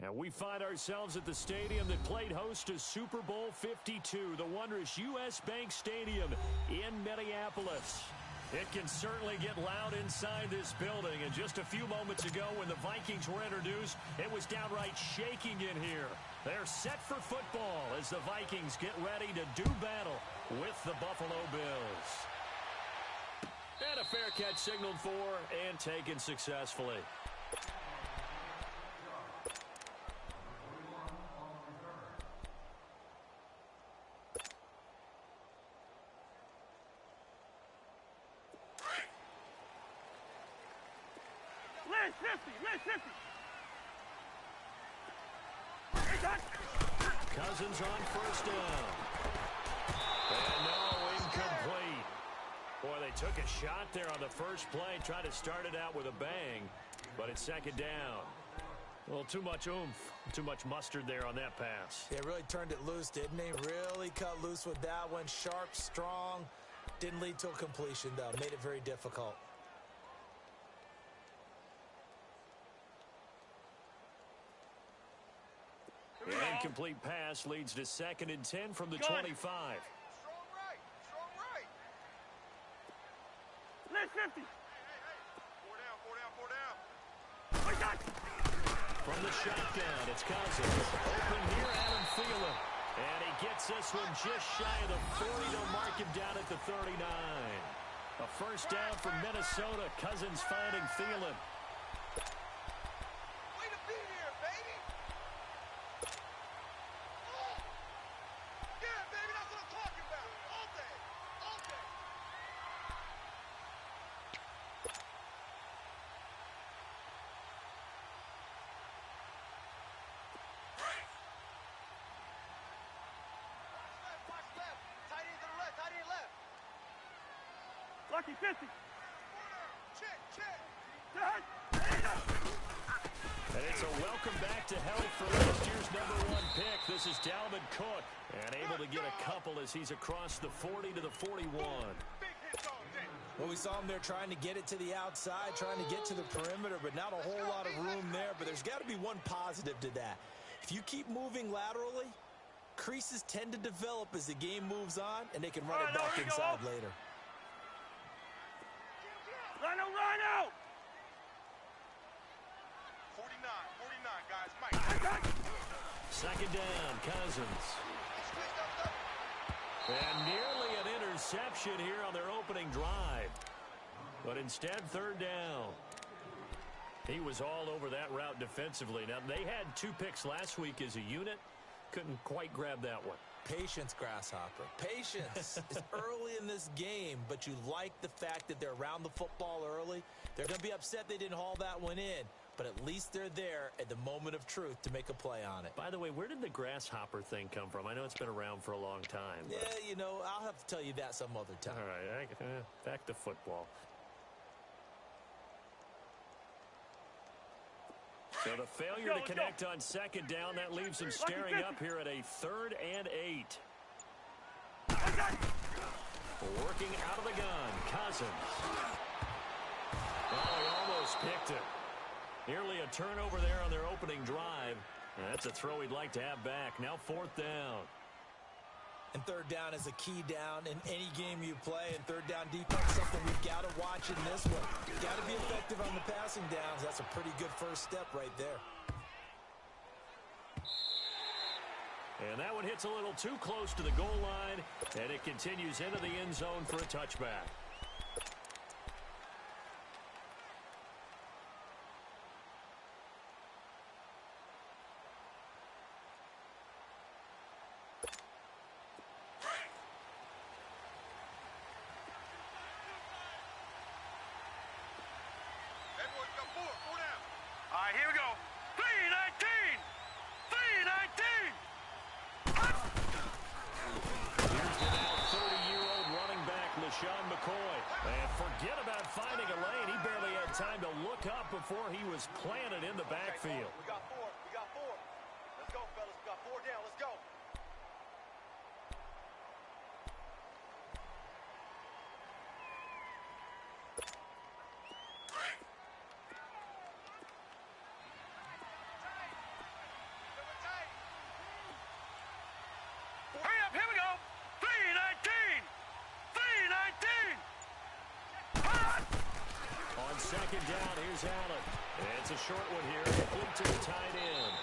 And we find ourselves at the stadium that played host to Super Bowl 52, the wondrous U.S. Bank Stadium in Minneapolis. It can certainly get loud inside this building. And just a few moments ago when the Vikings were introduced, it was downright shaking in here. They're set for football as the Vikings get ready to do battle with the Buffalo Bills. And a fair catch signaled for and taken successfully. Cousins on first down. And no, incomplete. Boy, they took a shot there on the first play, tried to start it out with a bang, but it's second down. A little too much oomph, too much mustard there on that pass. Yeah, really turned it loose, didn't he? Really cut loose with that one. Sharp, strong. Didn't lead to a completion, though. Made it very difficult. The incomplete pass leads to 2nd and 10 from the 25. Strong right. Strong right. Let's 50. Hey. Four down. From the shotgun, it's Cousins. Open here, Adam Thielen. And he gets this one just shy of the 40. They'll mark him down at the 39. A first down from Minnesota. Cousins finding Thielen. Way to be here, baby. Yeah, baby, that's what I'm talking about. All day. Watch left. Tight end to the left. Lucky 50. Check. And it's a welcome back to health for last year's #1 pick. This is Dalvin Cook. And able to get a couple as he's across the 40 to the 41. Big hits all day. Well, we saw him there trying to get it to the outside, trying to get to the perimeter, but not a whole lot of room there. But there's got to be one positive to that. If you keep moving laterally, creases tend to develop as the game moves on, and they can run it back inside later. Rhino! 49, guys. Mike. Second down, Cousins. And nearly an interception here on their opening drive. But instead, third down. He was all over that route defensively. Now, they had 2 picks last week as a unit. Couldn't quite grab that one. Patience, Grasshopper. Patience. It's early in this game, but you like the fact that they're around the football early. They're going to be upset they didn't haul that one in, but at least they're there at the moment of truth to make a play on it. By the way, where did the grasshopper thing come from? I know it's been around for a long time. But... Yeah, you know, I'll have to tell you that some other time. All right, back to football. So the failure to connect on second down, that leaves him staring up here at a 3rd and 8. Working out of the gun, Cousins. Oh, he almost picked it. Nearly a turnover there on their opening drive. That's a throw he'd like to have back. Now 4th down. And 3rd down is a key down in any game you play. And 3rd down defense, something we've got to watch in this one. Got to be effective on the passing downs. That's a pretty good first step right there. And that one hits a little too close to the goal line. And it continues into the end zone for a touchback. All right, here we go. 319! 319! Here's the now 30-year-old running back, LaShawn McCoy. And forget about finding a lane. He barely had time to look up before he was planted in the backfield. We got 4. Let's go, fellas. We got 4 down. Let's go. second down. Here's Allen. It's a short one here. Complete to the tight end.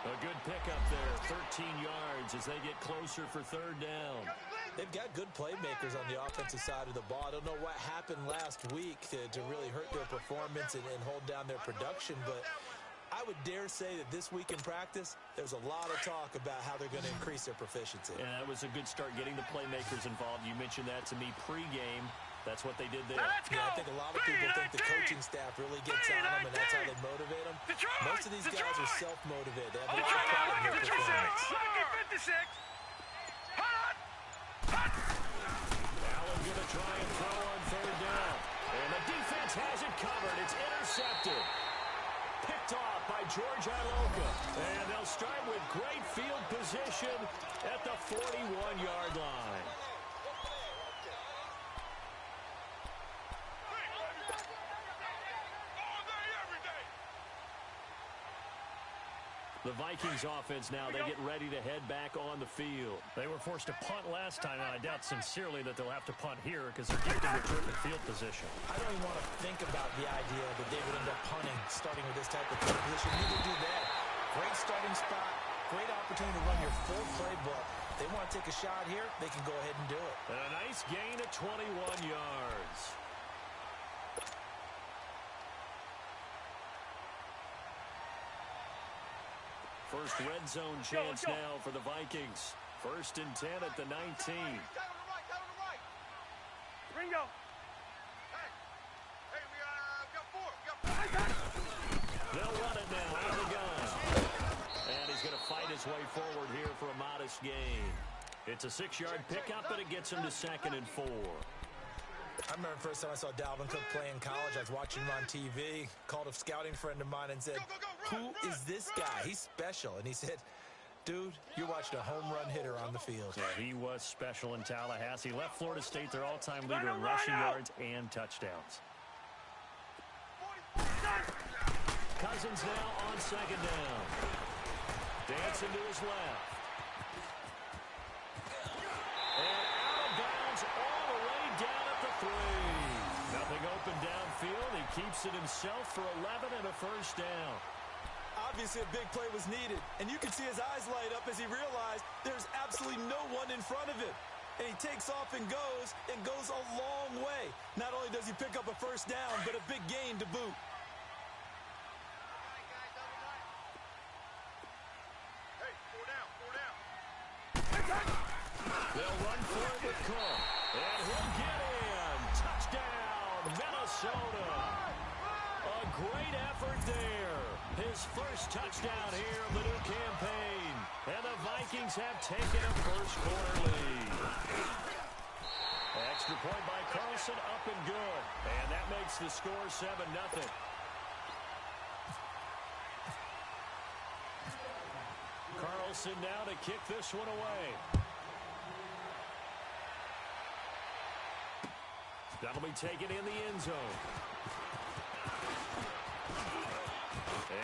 A good pickup there. 13 yards as they get closer for third down. They've got good playmakers on the offensive side of the ball. I don't know what happened last week to really hurt their performance and hold down their production, but I would dare say that this week in practice, there's a lot of talk about how they're going to increase their proficiency. And that was a good start getting the playmakers involved. You mentioned that to me pregame. That's what they did there. Yeah, I think a lot of people think the coaching staff really gets on them, and that's how they motivate them. Most of these guys are self-motivated. They have a lot of pride in their performance. 56. Allen going to try and throw on third down. And the defense has it covered. It's intercepted. Picked off by George Iloka. And they'll start with great field position at the 41-yard line. The Vikings offense now, they get ready to head back on the field. They were forced to punt last time, and I doubt sincerely that they'll have to punt here because they're kicked into terrific field position. I don't even want to think about the idea that they would end up punting starting with this type of field position. Neither do they. Great starting spot, great opportunity to run your full playbook. They want to take a shot here, they can go ahead and do it. And a nice gain of 21 yards. First red zone chance now for the Vikings. 1st and 10 at the 19. Ringo. Hey, we got 4. We got 4. They'll run it now out of the gun. And he's going to fight his way forward here for a modest gain. It's a 6-yard pickup, but it gets him to 2nd and 4. I remember the first time I saw Dalvin Cook play in college. I was watching him on TV, called a scouting friend of mine and said, "Who is this guy? He's special." And he said, "Dude, you're watching a home run hitter on the field." Yeah, he was special in Tallahassee. Left Florida State their all-time leader in rushing yards and touchdowns. Cousins now on 2nd down. Dancing to his left. And out of bounds all the way down at the 3. Nothing open downfield. He keeps it himself for 11 and a 1st down. Obviously, a big play was needed, and you can see his eyes light up as he realized there's absolutely no one in front of him. And he takes off and goes a long way. Not only does he pick up a 1st down, but a big gain to boot. Hey, 4 down, 4 down. They'll run for it with Cook. And he'll get in. Touchdown, Minnesota. A great effort there. His first touchdown here of the new campaign. And the Vikings have taken a first-quarter lead. Extra point by Carlson, up and good. And that makes the score 7-0. Carlson now to kick this one away. That'll be taken in the end zone.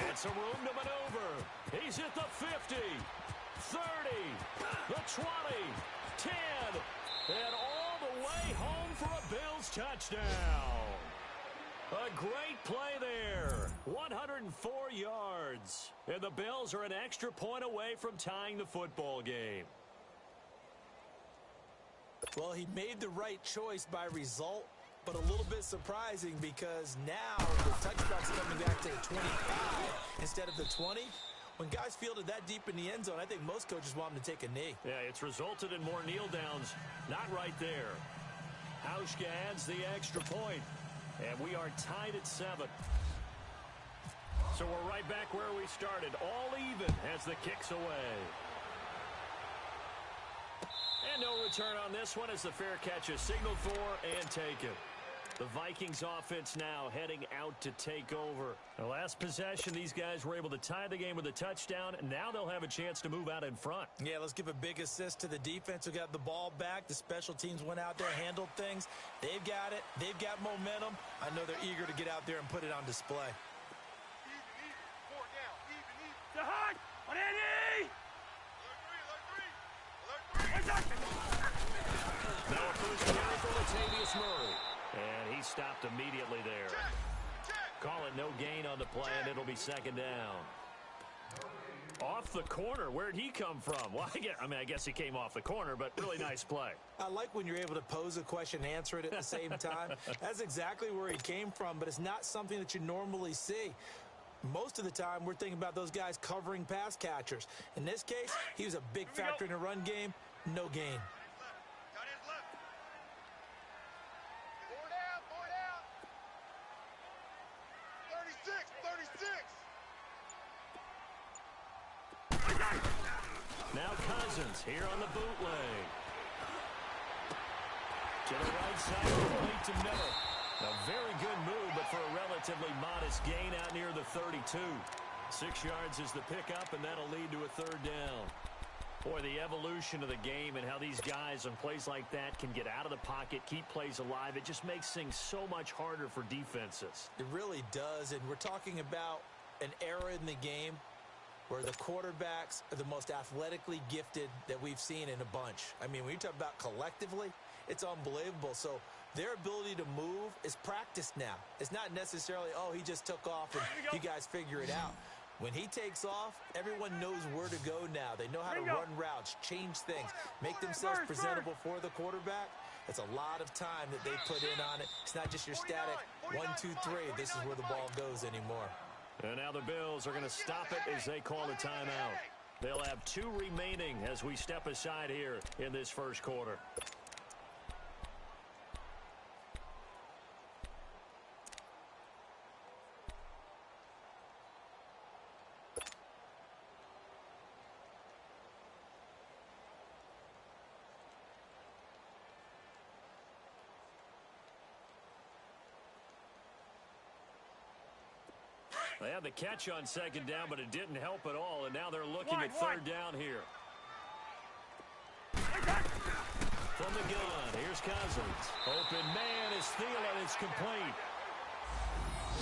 And some room to maneuver. He's at the 50, 30, the 20, 10, and all the way home for a Bills touchdown. A great play there. 104 yards. And the Bills are an extra point away from tying the football game. Well, he made the right choice by result, but a little bit surprising because now the touchdown's coming back to the 25 instead of the 20. When guys fielded that deep in the end zone, I think most coaches want them to take a knee. Yeah, it's resulted in more kneel downs. Not right there. Hauschka adds the extra point, and we are tied at 7. So we're right back where we started, all even as the kick's away. And no return on this one as the fair catch is signaled for and taken. The Vikings offense now heading out to take over. The last possession, these guys were able to tie the game with a touchdown, and now they'll have a chance to move out in front. Yeah, let's give a big assist to the defense who got the ball back. The special teams went out there, handled things. They've got it. They've got momentum. I know they're eager to get out there and put it on display. Even. 4 down. Even. The high. On Andy. Alert 3. Now a first carry for Latavius Murray. And he stopped immediately there. Call it no gain on the play, and it'll be second down. Off the corner. Where'd he come from? Well, I guess he came off the corner, but really nice play. I like when you're able to pose a question and answer it at the same time. That's exactly where he came from, but it's not something that you normally see. Most of the time, we're thinking about those guys covering pass catchers. In this case, he was a big factor in the run game. No gain. Now Cousins here on the bootleg. To the right side, complete to Miller. A very good move, but for a relatively modest gain out near the 32. 6 yards is the pickup, and that'll lead to a third down. Boy, the evolution of the game and how these guys on plays like that can get out of the pocket, keep plays alive, it just makes things so much harder for defenses. It really does, and we're talking about an era in the game where the quarterbacks are the most athletically gifted that we've seen in a bunch. I mean, when you talk about collectively, it's unbelievable. So their ability to move is practiced now. It's not necessarily, oh, he just took off and you guys figure it out. When he takes off, everyone knows where to go now. They know how to run routes, change things, make themselves presentable for the quarterback. It's a lot of time that they put in on it. It's not just your static 1, 2, 3. This is where the ball goes anymore. And now the Bills are going to stop it as they call a timeout. They'll have 2 remaining as we step aside here in this first quarter. They had the catch on second down, but it didn't help at all, and now they're looking at third down here. From the gun, here's Cousins. Open man is Thielen. It's complete.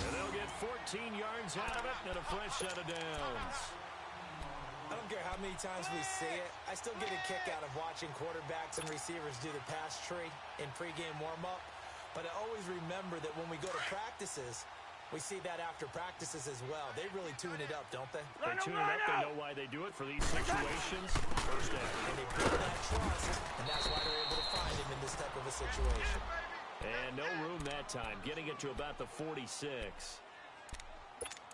And they'll get 14 yards out of it and a fresh set of downs. I don't care how many times we see it. I still get a kick out of watching quarterbacks and receivers do the pass tree in pregame warm-up. But I always remember that when we go to practices, we see that after practices as well. They really tune it up, don't they? They tune it up. They know why they do it for these situations. First down. And they build that trust, and that's why they're able to find him in this type of a situation. And no room that time, getting it to about the 46.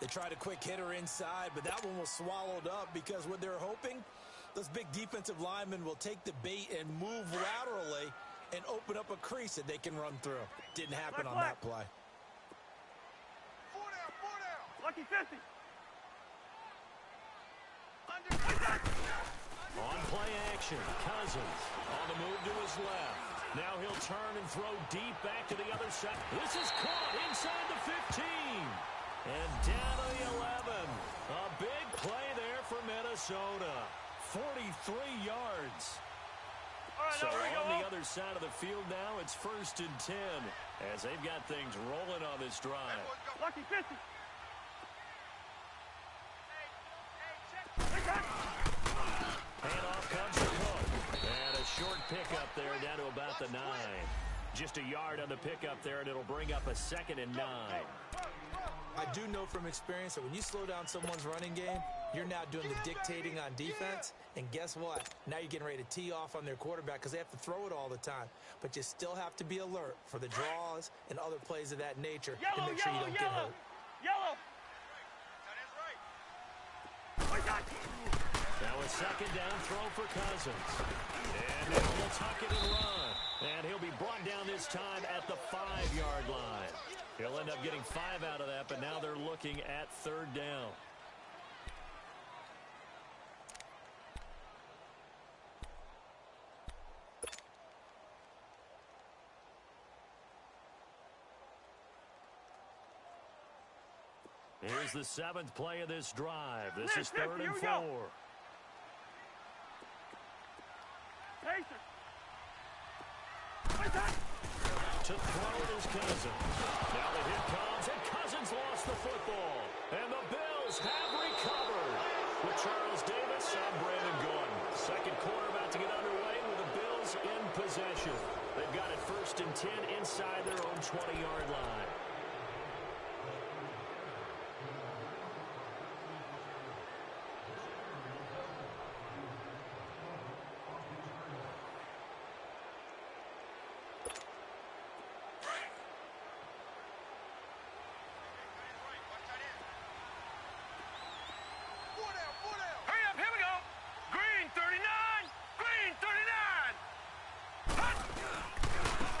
They tried a quick hitter inside, but that one was swallowed up because what they're hoping, those big defensive linemen will take the bait and move laterally and open up a crease that they can run through. Didn't happen on that play. Lucky 50. On play action, Cousins on the move to his left. Now he'll turn and throw deep back to the other side. This is caught inside the 15. And down to the 11. A big play there for Minnesota. 43 yards. So on the other side of the field now, it's 1st and 10 as they've got things rolling on this drive. Lucky 50. Handoff comes to Cook. And a short pickup there down to about the 9. Just a yard on the pickup there, and it'll bring up a 2nd and 9. I do know from experience that when you slow down someone's running game, you're now doing the dictating on defense. And guess what? Now you're getting ready to tee off on their quarterback because they have to throw it all the time. But you still have to be alert for the draws and other plays of that nature to make sure you don't get hurt. Yellow. Now a 2nd down throw for Cousins. And he'll tuck it and run. And he'll be brought down this time at the 5-yard line. He'll end up getting 5 out of that, but now they're looking at 3rd down. Here's the 7th play of this drive. This is 3rd and 4. To throw is Cousins. Now the hit comes, and Cousins lost the football. And the Bills have recovered. With Charles Davis, I'm Brandon Gordon. Second quarter about to get underway with the Bills in possession. They've got it 1st and 10 inside their own 20-yard line. Hurry up, here we go. Green 39, green 39.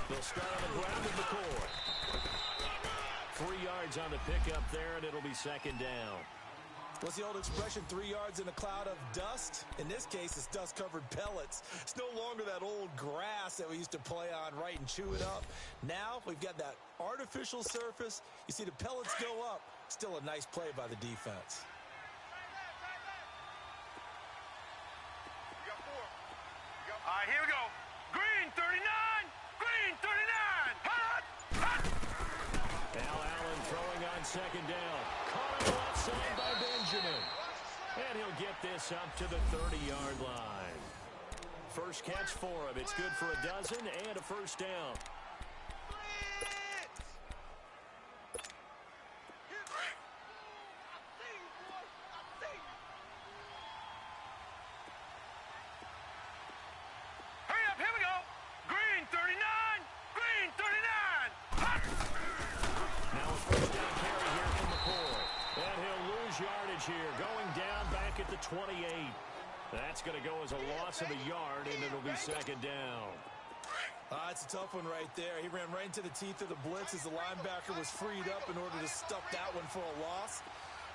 They'll start on the ground with McCoy. 3 yards on the pickup there, and it'll be 2nd down. What's the old expression, 3 yards in a cloud of dust? In this case, it's dust-covered pellets. It's no longer that old grass that we used to play on, right, and chew it up. Now we've got that artificial surface. You see the pellets go up. Still a nice play by the defense. All right, here we go. Green 39, green 39. Hot, hot. Al Allen throwing on 2nd down. Caught on the left side by Benjamin. And he'll get this up to the 30-yard line. First catch for him. It's good for a dozen and a 1st down. Hurry up, here we go. Green 39, green 39. Hot. Now a 1st down carry here from McCoy. And he'll lose yardage here. Going down back at the 28. That's going to go as a loss of a yard, and it'll be 2nd down. It's a tough one right there. He ran right into the teeth of the blitz as the linebacker was freed up in order to stuff that one for a loss.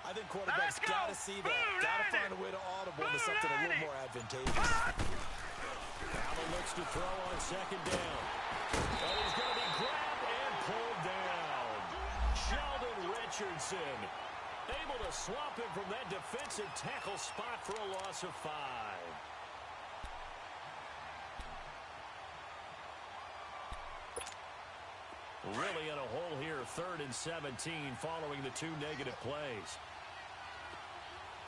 I think quarterbacks got to see that. Got to find a way to audible into something a little more advantageous. Allen looks to throw on 2nd down. And he's going to be grabbed and pulled down. Sheldon Richardson able to swap him from that defensive tackle spot for a loss of 5. Really in a hole here, 3rd and 17 following the 2 negative plays.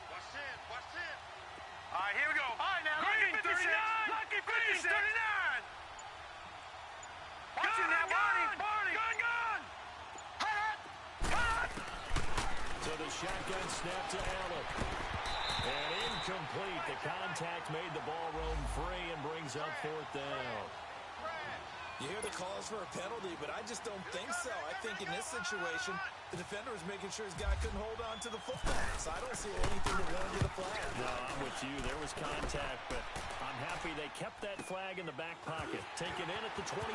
Watch this. All right, here we go. All right, now, green 39, green 39. Watch it now, Barney. Gun. Hot, hot. So the shotgun snap to Allen. And incomplete. The contact made the ball roam free and brings up 4th down. You hear the calls for a penalty, but I just don't think so. I think in this situation, the defender was making sure his guy couldn't hold on to the football. So I don't see anything that warranted the flag. No, I'm with you. There was contact, but I'm happy they kept that flag in the back pocket. Taken in at the 22.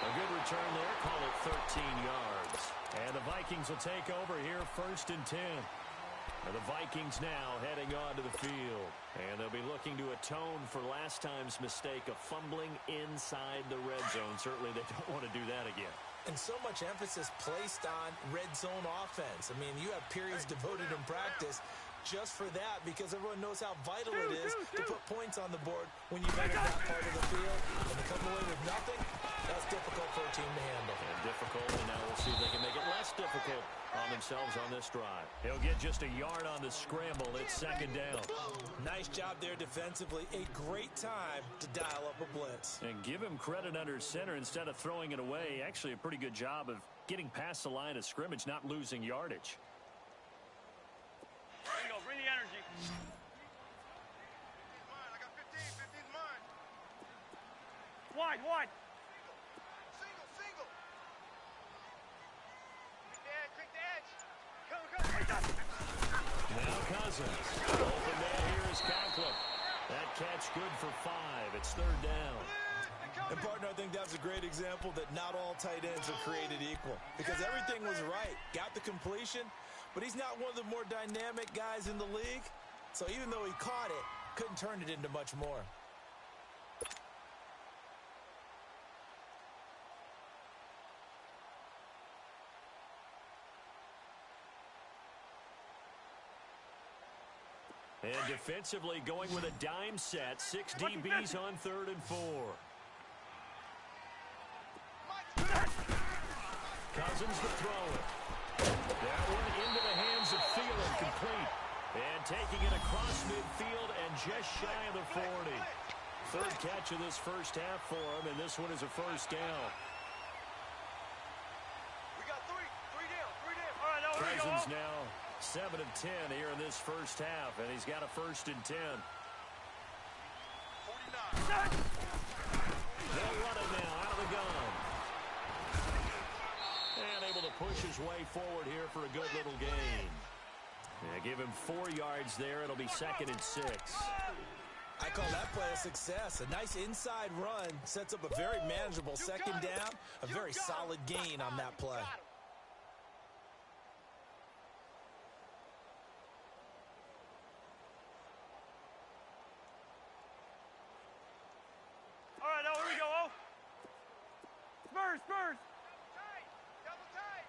A good return there. Call it 13 yards. And the Vikings will take over here 1st and 10. And the Vikings now heading onto the field. And they'll be looking to atone for last time's mistake of fumbling inside the red zone. Certainly they don't want to do that again. And so much emphasis placed on red zone offense. I mean, you have periods devoted in practice just for that because everyone knows how vital it is to put points on the board when you enter that part of the field. And to come away with nothing, that's difficult for a team to handle. And difficult, and now we'll see if they can make it less difficult on themselves on this drive. He'll get just a yard on the scramble. It's 2nd down. Nice job there defensively. A great time to dial up a blitz. And give him credit under center instead of throwing it away. Actually, a pretty good job of getting past the line of scrimmage, not losing yardage. There you go, bring the energy. I got 15. 15's mine. Wide. Single. Quick the edge. Come. Now Cousins. Open man here is Conklin. That catch good for 5. It's 3rd down. And, partner, I think that's a great example that not all tight ends are created equal because everything was right. Got the completion, but he's not one of the more dynamic guys in the league. So even though he caught it, couldn't turn it into much more. And defensively going with a dime set. 6 DBs on 3rd and 4. Cousins to throw it. That one into the hands of Thielen, complete. And taking it across midfield and just shy of the 40. Third catch of this first half for him, and this one is a first down. We got three down. All right, now here we go. Cousins now 7 of 10 here in this first half, and he's got a 1st and 10. 49. They'll run it now out of the gun. And able to push his way forward here for a good little gain. Yeah, give him 4 yards there. It'll be 2nd and 6. I call that play a success. A nice inside run sets up a very manageable second down. A very solid gain on that play. All right, now here we go. Oh. Spurs. Double tight.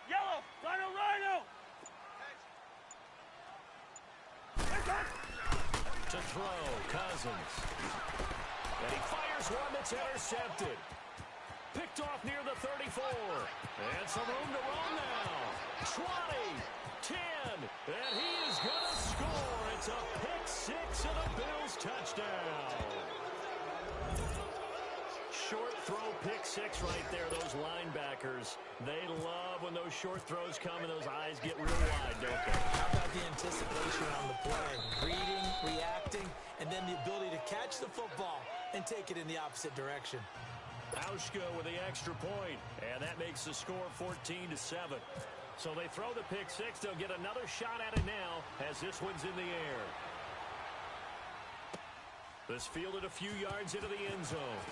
Yellow. Rhino. To throw, Cousins. And he fires one that's intercepted. Picked off near the 34. And some room to run now. 20, 10, and he is going to score. It's a pick 6 and a Bills touchdown. Short throw pick 6 right there. Those linebackers, they love when those short throws come and those eyes get real wide, don't they? How about the anticipation on the play? Reading, reacting, and then the ability to catch the football and take it in the opposite direction. Auschko with the extra point, and that makes the score 14-7. So they throw the pick 6. They'll get another shot at it now as this one's in the air. This fielded a few yards into the end zone.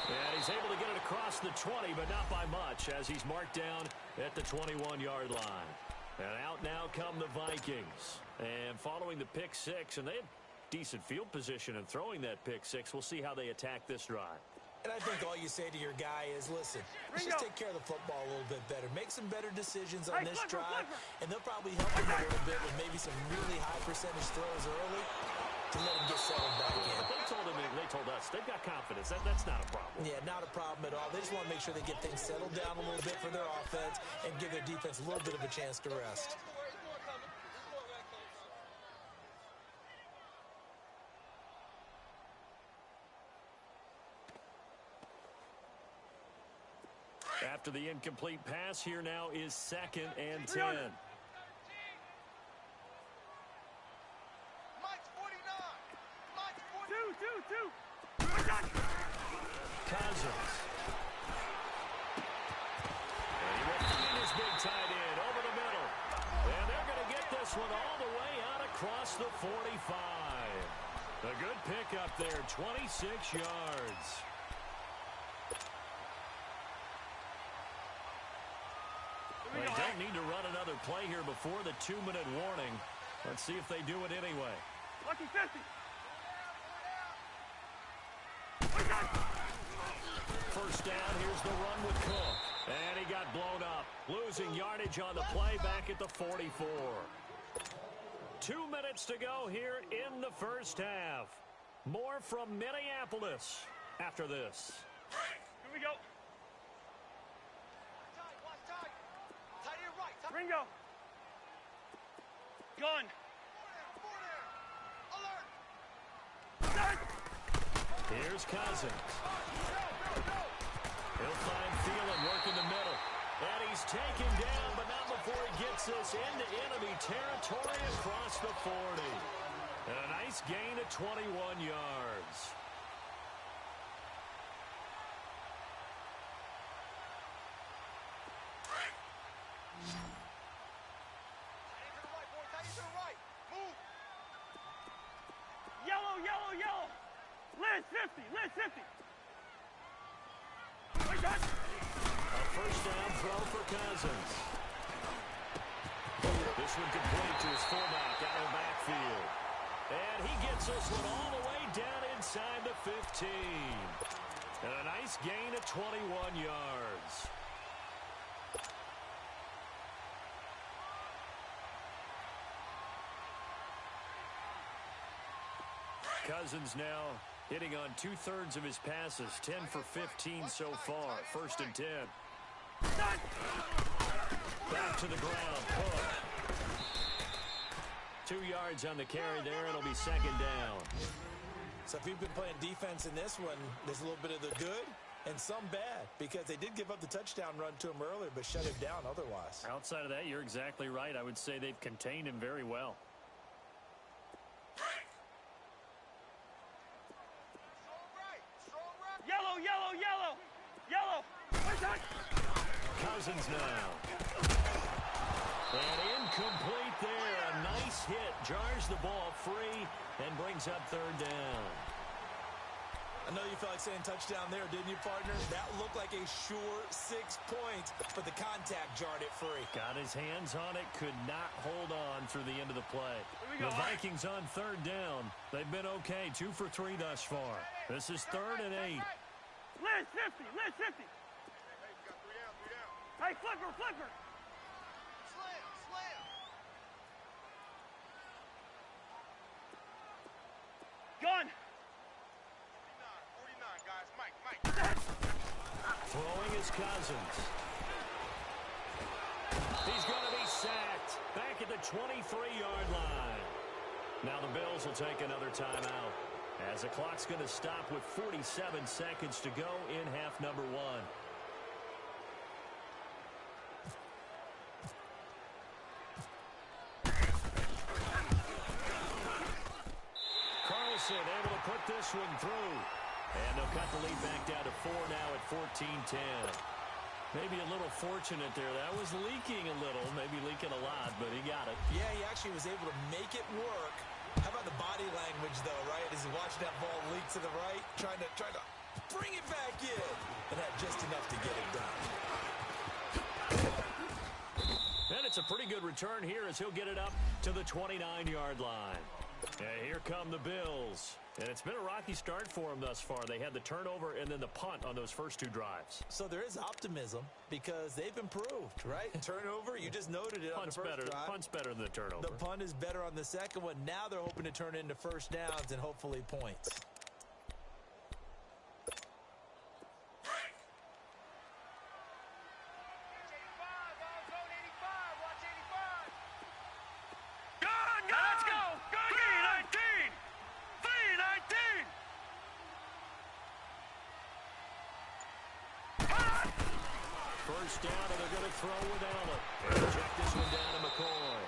And he's able to get it across the 20, but not by much, as he's marked down at the 21-yard line. And out now come the Vikings. And following the pick 6, and they have decent field position in throwing that pick 6. We'll see how they attack this drive. And I think all you say to your guy is, listen, let's just take care of the football a little bit better. Make some better decisions on this drive, and they'll probably help him a little bit with maybe some really high percentage throws early to let him get settled back in. But they told us they've got confidence. That's not a problem. Yeah, not a problem at all. They just want to make sure they get things settled down a little bit for their offense and give their defense a little bit of a chance to rest. After the incomplete pass, here now is 2nd and 10. Mike's 49. Mike's 49. Two. Cousins. And he will find his big tight end over the middle. And they're going to get this one all the way out across the 45. A good pickup there, 26 yards. They don't need to run another play here before the 2-minute warning. Let's see if they do it anyway. Lucky 50. First down, here's the run with Cook. And he got blown up. Losing yardage on the play back at the 44. 2 minutes to go here in the first half. More from Minneapolis after this. Here we go. Watch tight. Tight end right. Tight. Ringo. Gun. Four there. Alert. Here's Cousins. He'll find Thielen working the middle. And he's taken down, but not before he gets this into enemy territory across the 40. And a nice gain of 21 yards. Tight end to the right, boy. Tight end to the right. Move. Yellow. Liz 50. A first down throw for Cousins. This one complete to his fullback out of the backfield. And he gets this one all the way down inside the 15. And a nice gain of 21 yards. Cousins now hitting on 2/3 of his passes, 10 for 15 so far. 1st and 10. Back to the ground. Cook. 2 yards on the carry there. It'll be second down. So if you've been playing defense in this one, there's a little bit of the good and some bad, because they did give up the touchdown run to him earlier, but shut him down otherwise. Outside of that, you're exactly right. I would say they've contained him very well. Yellow, yellow, yellow, yellow. Cousins now. And incomplete there. A nice hit. Jars the ball free and brings up third down. I know you felt like saying touchdown there, didn't you, partner? That looked like a sure 6 points, but the contact jarred it free. Got his hands on it, could not hold on through the end of the play. The Vikings on third down. They've been okay, 2 for 3 thus far. This is 3rd and 8. Liz 50, Liz 50. Hey, flipper, flipper. Slam, slam. Gun. 49, guys. Mike. Throwing his Cousins. He's going to be sacked back at the 23-yard line. Now the Bills will take another timeout as the clock's going to stop with 47 seconds to go in half number 1. Carlson able to put this one through. And they'll cut the lead back down to 4 now at 14-10. Maybe a little fortunate there. That was leaking a little, maybe leaking a lot, but he got it. Yeah, he actually was able to make it work. How about the body language, though, right? As he watched that ball leak to the right, trying to bring it back in. And had just enough to get it done. And it's a pretty good return here as he'll get it up to the 29-yard line. And here come the Bills. And it's been a rocky start for them thus far. They had the turnover and then the punt on those first 2 drives. So there is optimism because they've improved, right? Turnover, you just noted it on the first drive. Punt's better than the turnover. The punt is better on the second one. Now they're hoping to turn into first downs and hopefully points. First down, and they're going to throw without it. And check this one down to McCoy.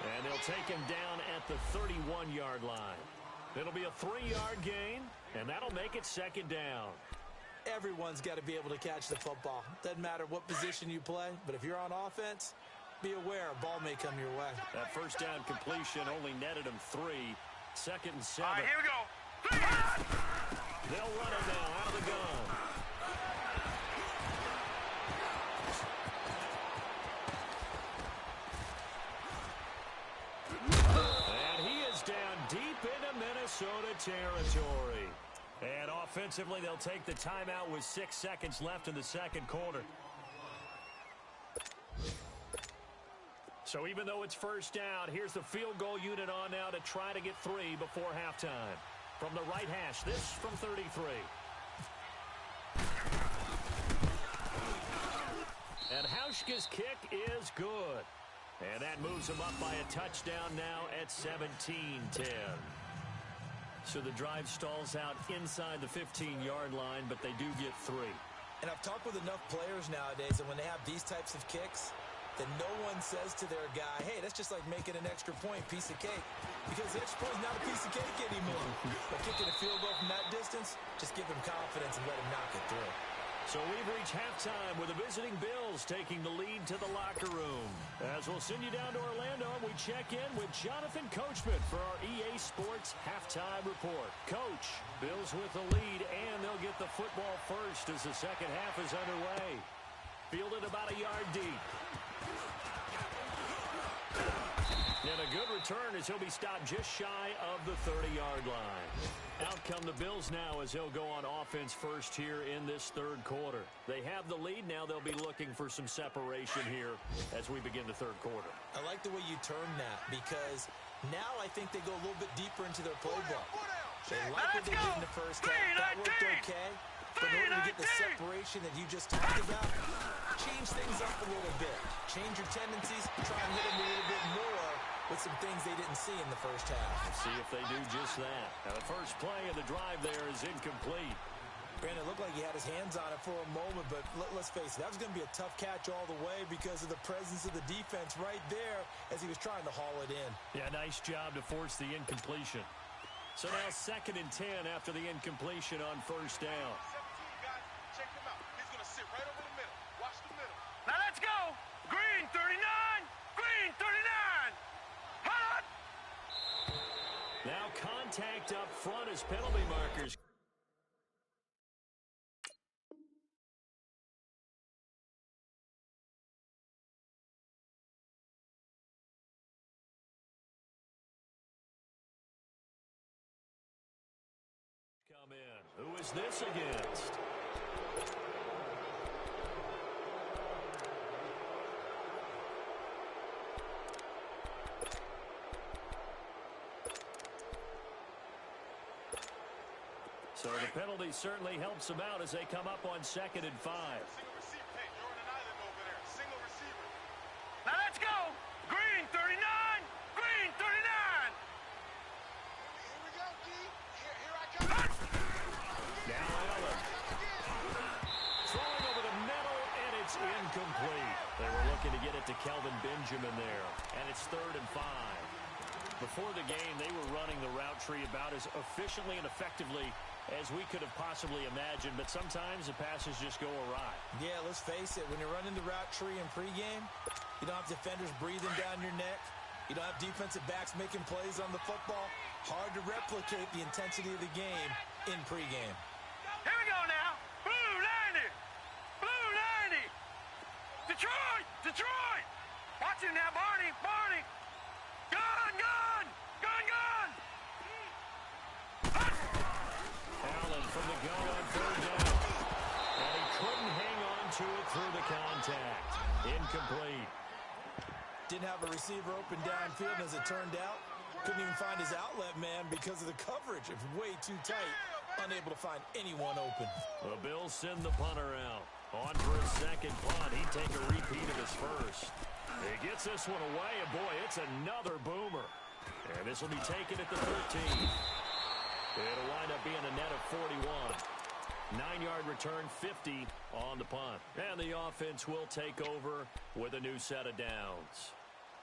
And they'll take him down at the 31-yard line. It'll be a 3-yard gain, and that'll make it second down. Everyone's got to be able to catch the football. Doesn't matter what position you play, but if you're on offense, be aware a ball may come your way. That first down completion only netted him 3. 2nd and 7. All right, here we go. They'll run it now out of the gun. Deep into Minnesota territory. And offensively, they'll take the timeout with 6 seconds left in the second quarter. So even though it's first down, here's the field goal unit on now to try to get 3 before halftime. From the right hash, this from 33. And Hauschka's kick is good. And that moves them up by a touchdown now at 17-10. So the drive stalls out inside the 15-yard line, but they do get 3. And I've talked with enough players nowadays that when they have these types of kicks, that no one says to their guy, hey, that's just like making an extra point, piece of cake. Because the extra point is not a piece of cake anymore. But kicking a field goal from that distance, just give him confidence and let him knock it through. So we've reached halftime with the visiting Bills taking the lead to the locker room. As we'll send you down to Orlando, we check in with Jonathan Coachman for our EA Sports Halftime Report. Coach, Bills with the lead, and they'll get the football first as the second half is underway. Fielded about a yard deep. And a good return as he'll be stopped just shy of the 30-yard line. Out come the Bills now as they'll go on offense first here in this third quarter. They have the lead. Now they'll be looking for some separation here as we begin the third quarter. I like the way you turn that because now I think they go a little bit deeper into their playbook. They like what they did in the first half. That worked okay. But in order to get the separation that you just talked about, change things up a little bit. Change your tendencies, try and hit them a little bit more with some things they didn't see in the first half. Let's see if they do just that. Now, the first play of the drive there is incomplete. Brandon, it looked like he had his hands on it for a moment, but let's face it, that was going to be a tough catch all the way because of the presence of the defense right there as he was trying to haul it in. Yeah, nice job to force the incompletion. So now 2nd and 10 after the incompletion on first down. 17, guys. Check him out. He's going to sit right over the middle. Watch the middle. Now let's go. Green 39. Green 39. Hot. Now contact up front as penalty markers. Come in. Who is this against? So the penalty certainly helps them out as they come up on 2nd and 5. Single receiver. Hey, you're on an island over there. Single receiver. Now let's go. Green 39. Green 39. Here we go, D. Here I come. Now Allen. Throwing over the middle, and it's incomplete. They were looking to get it to Kelvin Benjamin there, and it's 3rd and 5. Before the game, they were running the route tree about as efficiently and effectively as we could have possibly imagined, but sometimes the passes just go awry. Yeah, let's face it, when you're running the route tree in pregame, you don't have defenders breathing down your neck. You don't have defensive backs making plays on the football. Hard to replicate the intensity of the game in pregame. Here we go now. Blue 90. Blue 90. Detroit. Detroit. Watch it now, Barney. Barney. Gun, gun. Gun, gun. Allen from the gun on 3rd down. And he couldn't hang on to it through the contact. Incomplete. Didn't have a receiver open downfield, as it turned out. Couldn't even find his outlet man because of the coverage. It was way too tight. Unable to find anyone open. The Bills send the punter out. On for his 2nd punt. He'd take a repeat of his first. He gets this one away, and boy, it's another boomer. And this will be taken at the 13. It'll wind up being a net of 41. 9-yard return, 50 on the punt. And the offense will take over with a new set of downs.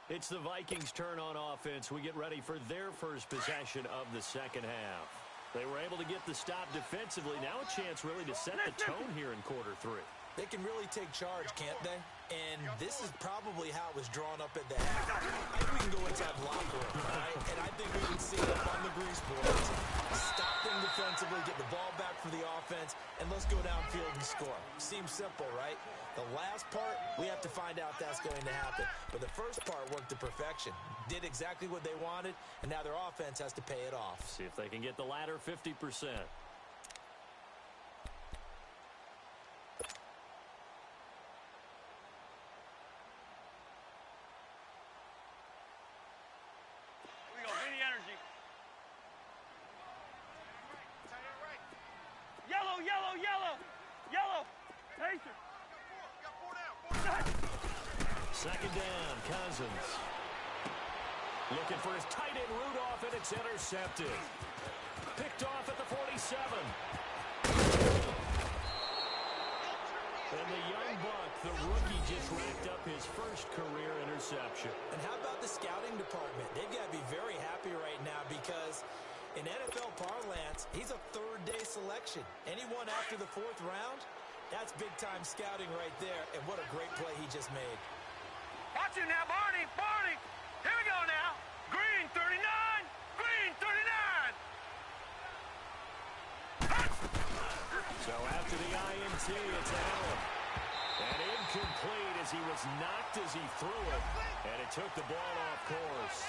It's the Vikings' turn on offense. We get ready for their first possession of the 2nd half. They were able to get the stop defensively. Now a chance really to set the tone here in quarter 3. They can really take charge, can't they? And this is probably how it was drawn up at the half. I think we can go inside the locker room, right? And I think we can see it up on the grease boards. Stop them defensively, get the ball back for the offense, and let's go downfield and score. Seems simple, right? The last part, we have to find out that's going to happen. But the first part worked to perfection. Did exactly what they wanted, and now their offense has to pay it off. See if they can get the latter 50%. Second down, Cousins. Looking for his tight end Rudolph, and it's intercepted. Picked off at the 47. And the young buck, the rookie, just racked up his first career interception. And how about the scouting department? They've got to be very happy right now because in NFL parlance, he's a third-day selection. Anyone after the 4th round, that's big-time scouting right there, and what a great play he just made. Watch it now, Barney. Barney. Here we go now. Green 39. Green 39. So after the INT, it's Allen. And incomplete as he was knocked as he threw it. And it took the ball off course.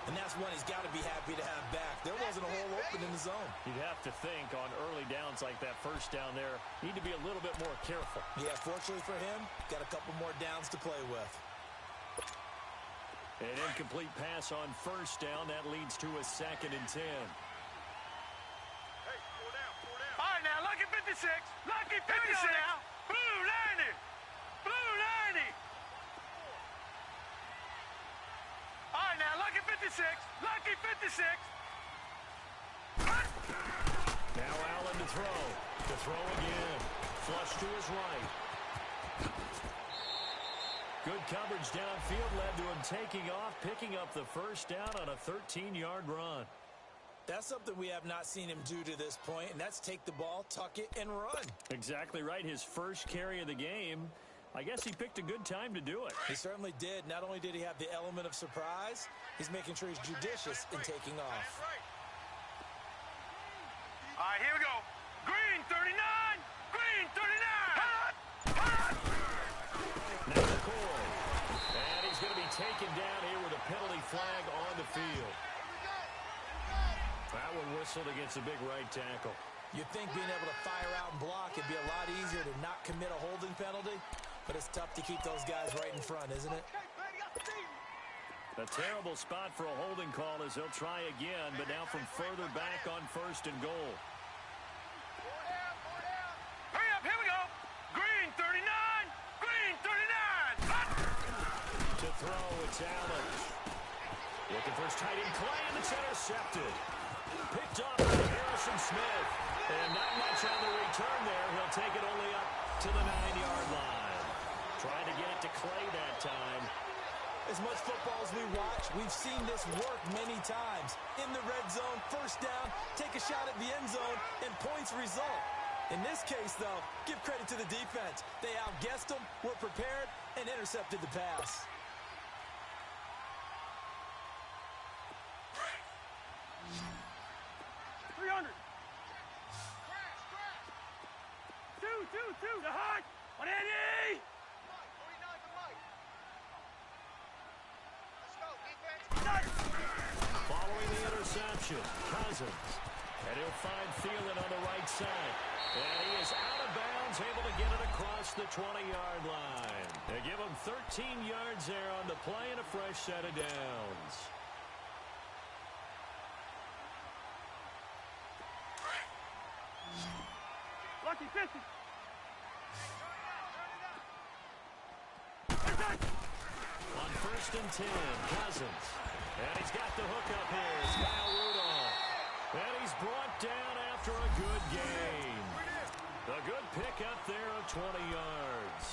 And that's one he's got to be happy to have back. There wasn't a hole open in the zone. You'd have to think on early downs like that first down there, need to be a little bit more careful. Yeah, fortunately for him, got a couple more downs to play with. An incomplete pass on first down. That leads to a 2nd and 10. Hey, 4 down, 4 down. All right, now look at 56. Lucky 56. Blue 90. Blue 90. All right, now, lucky 56. Lucky 56. Now Allen to throw. To throw again. Flush to his right. Good coverage downfield led to him taking off, picking up the first down on a 13-yard run. That's something we have not seen him do to this point, and that's take the ball, tuck it, and run. Exactly right. His first carry of the game. I guess he picked a good time to do it. He certainly did. Not only did he have the element of surprise, he's making sure he's judicious in taking off. All right, here we go. Green 39. Green 39. Hot. Now McCoy. And he's going to be taken down here with a penalty flag on the field. That one whistled against a big right tackle. You'd think being able to fire out and block would be a lot easier to not commit a holding penalty, but it's tough to keep those guys right in front, isn't it? A terrible spot for a holding call as he'll try again, but now from further back on 1st and goal. Hurry up, here we go. Green 39. Green 39. Hot. To throw, it's Allen. Looking for his tight end Clay, and it's intercepted. Picked off by Harrison Smith. And not much on the return there. He'll take it only up to the 9-yard line. Trying to get it to Clay that time. As much football as we watch, we've seen this work many times. In the red zone, first down, take a shot at the end zone, and points result. In this case, though, give credit to the defense. They outguessed them, were prepared, and intercepted the pass. Two, the hot. 180. Following the interception, Cousins. And he'll find Thielen on the right side. And he is out of bounds, able to get it across the 20-yard line. They give him 13 yards there on the play and a fresh set of downs. Lucky 50. On 1st and 10, Cousins. And he's got the hook up here. It's Kyle Rudolph. And he's brought down after a good gain. A good pick up there of 20 yards.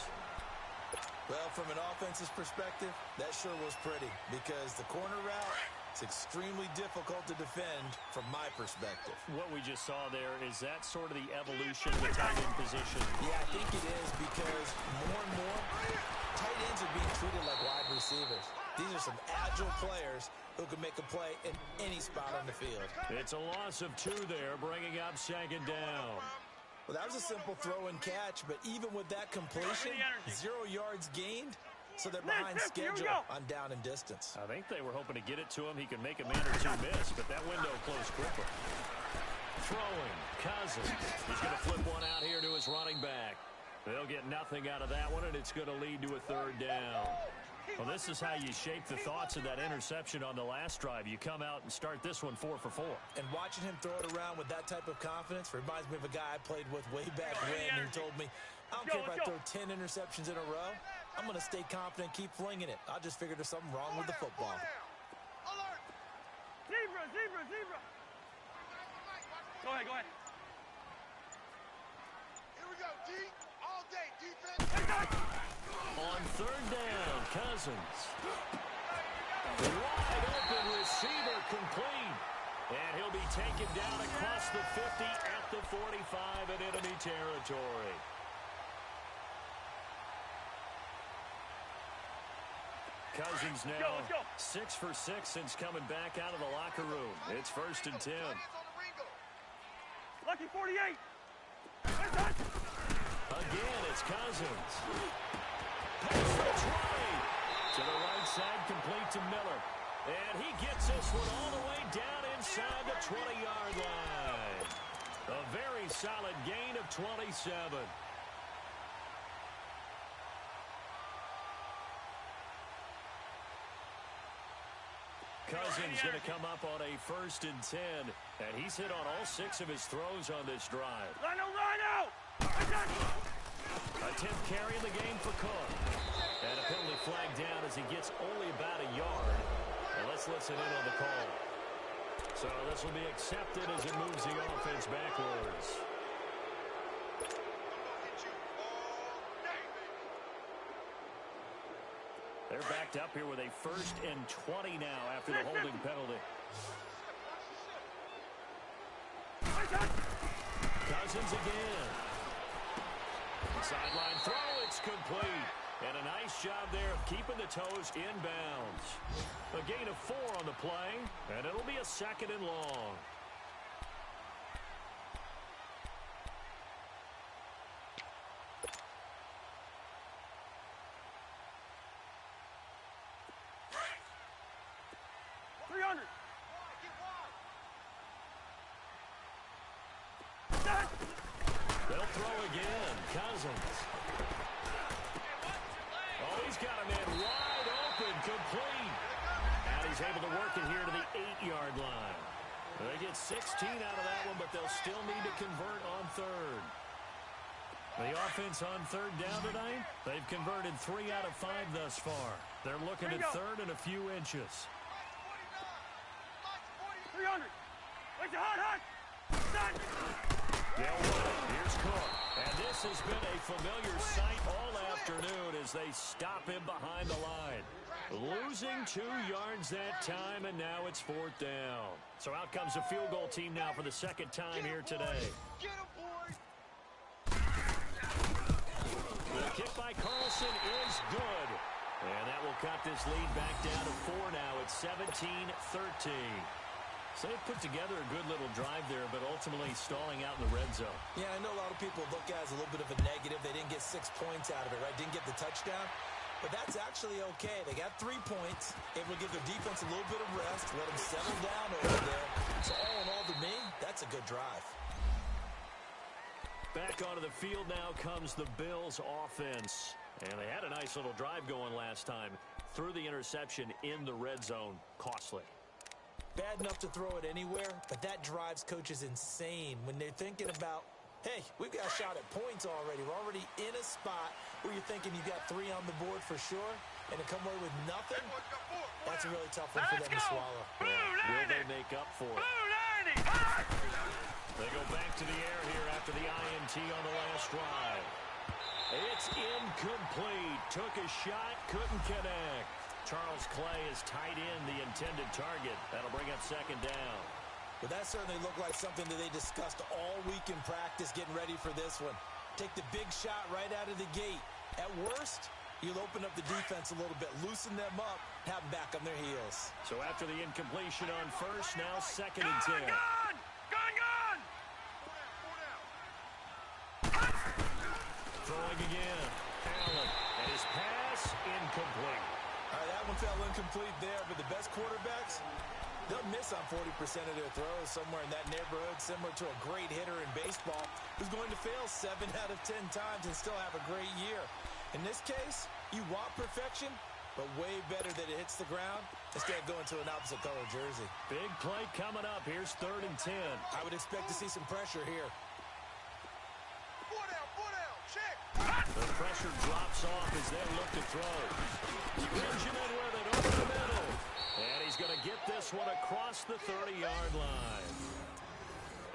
Well, from an offense's perspective, that sure was pretty because the corner route is extremely difficult to defend from my perspective. What we just saw there, is that sort of the evolution of the tight end position? Yeah, I think it is because more and more tight ends are being treated like wide receivers. These are some agile players who can make a play in any spot on the field. It's a loss of 2 there, bringing up 2nd down. Well, that was a simple throw and catch, but even with that completion, 0 yards gained, so they're behind schedule on down and distance. I think they were hoping to get it to him. He could make a man or 2 miss, but that window closed quickly. Throwing, Cousins. He's going to flip one out here to his running back. They'll get nothing out of that one, and it's going to lead to a 3rd down. Well, this is how you shape the thoughts of that interception on the last drive. You come out and start this one 4 for 4. And watching him throw it around with that type of confidence reminds me of a guy I played with way back when who told me, I don't care if I throw 10 interceptions in a row. I'm going to stay confident, keep flinging it. I just figured there's something wrong with the football. Zebra. Go ahead. Here we go, D. All day, defense. On 3rd down, Cousins. Wide open receiver complete. And he'll be taken down across the 50 at the 45 in enemy territory. Cousins now 6 for 6 since coming back out of the locker room. It's 1st and 10. Lucky 48. Again, it's Cousins. Pass to Troy. To the right side, complete to Miller. And he gets this one all the way down inside the 20-yard line. A very solid gain of 27. Cousins going to come up on a 1st and 10. And he's hit on all 6 of his throws on this drive. Rhino! 10th carry in the game for Cook. And a penalty flag down as he gets only about a yard. And let's listen in on the call. So this will be accepted as it moves the offense backwards. They're backed up here with a 1st and 20 now after the holding penalty. Cousins again. Sideline throw, it's complete. And a nice job there of keeping the toes inbounds. A gain of 4 on the play, and it'll be a 2nd and long. They'll throw again. Cousins. Oh, he's got a man wide open, complete. And he's able to work it here to the 8-yard line. They get 16 out of that one, but they'll still need to convert on 3rd. The offense on 3rd down tonight, they've converted 3 out of 5 thus far. They're looking at 3rd and a few inches. 300. Wait, hot. They'll run it. Here's Cook. And this has been a familiar sight all afternoon as they stop him behind the line. Losing 2 yards that time, and now it's 4th down. So out comes the field goal team now for the 2nd time here today. Get him, boys! The kick by Carlson is good. And that will cut this lead back down to 4 now. It's 17-13. So they put together a good little drive there, but ultimately stalling out in the red zone. Yeah, I know a lot of people look at it as a little bit of a negative. They didn't get 6 points out of it, right? Didn't get the touchdown. But that's actually okay. They got 3 points. Able to give their defense a little bit of rest, let them settle down over there. So all in all, to me, that's a good drive. Back onto the field now comes the Bills offense. And they had a nice little drive going last time. Threw the interception in the red zone. Costly. Bad enough to throw it anywhere, but that drives coaches insane when they're thinking about, hey, we've got a shot at points already. We're already in a spot where you're thinking you've got 3 on the board for sure, and to come away with nothing, that's a really tough one for them to swallow. Will they make up for it? They go back to the air here after the INT on the last drive. It's incomplete. Took a shot, couldn't connect. Charles Clay is tied in the intended target. That'll bring up 2nd down. But that certainly looked like something that they discussed all week in practice getting ready for this one. Take the big shot right out of the gate. At worst, you'll open up the defense a little bit, loosen them up, have them back on their heels. So after the incompletion on 1st, now 2nd and 10. Gone! Throwing again. Allen. And his pass incomplete. All right, that one fell incomplete there, but the best quarterbacks, they'll miss on 40% of their throws, somewhere in that neighborhood, similar to a great hitter in baseball who's going to fail 7 out of 10 times and still have a great year. In this case, you want perfection, but way better that it hits the ground instead of going to an opposite color jersey. Big play coming up. Here's 3rd and 10. I would expect to see some pressure here. Foot out, check! The pressure drops off as they look to throw. Benjamin with it over the middle. And he's going to get this one across the 30-yard line.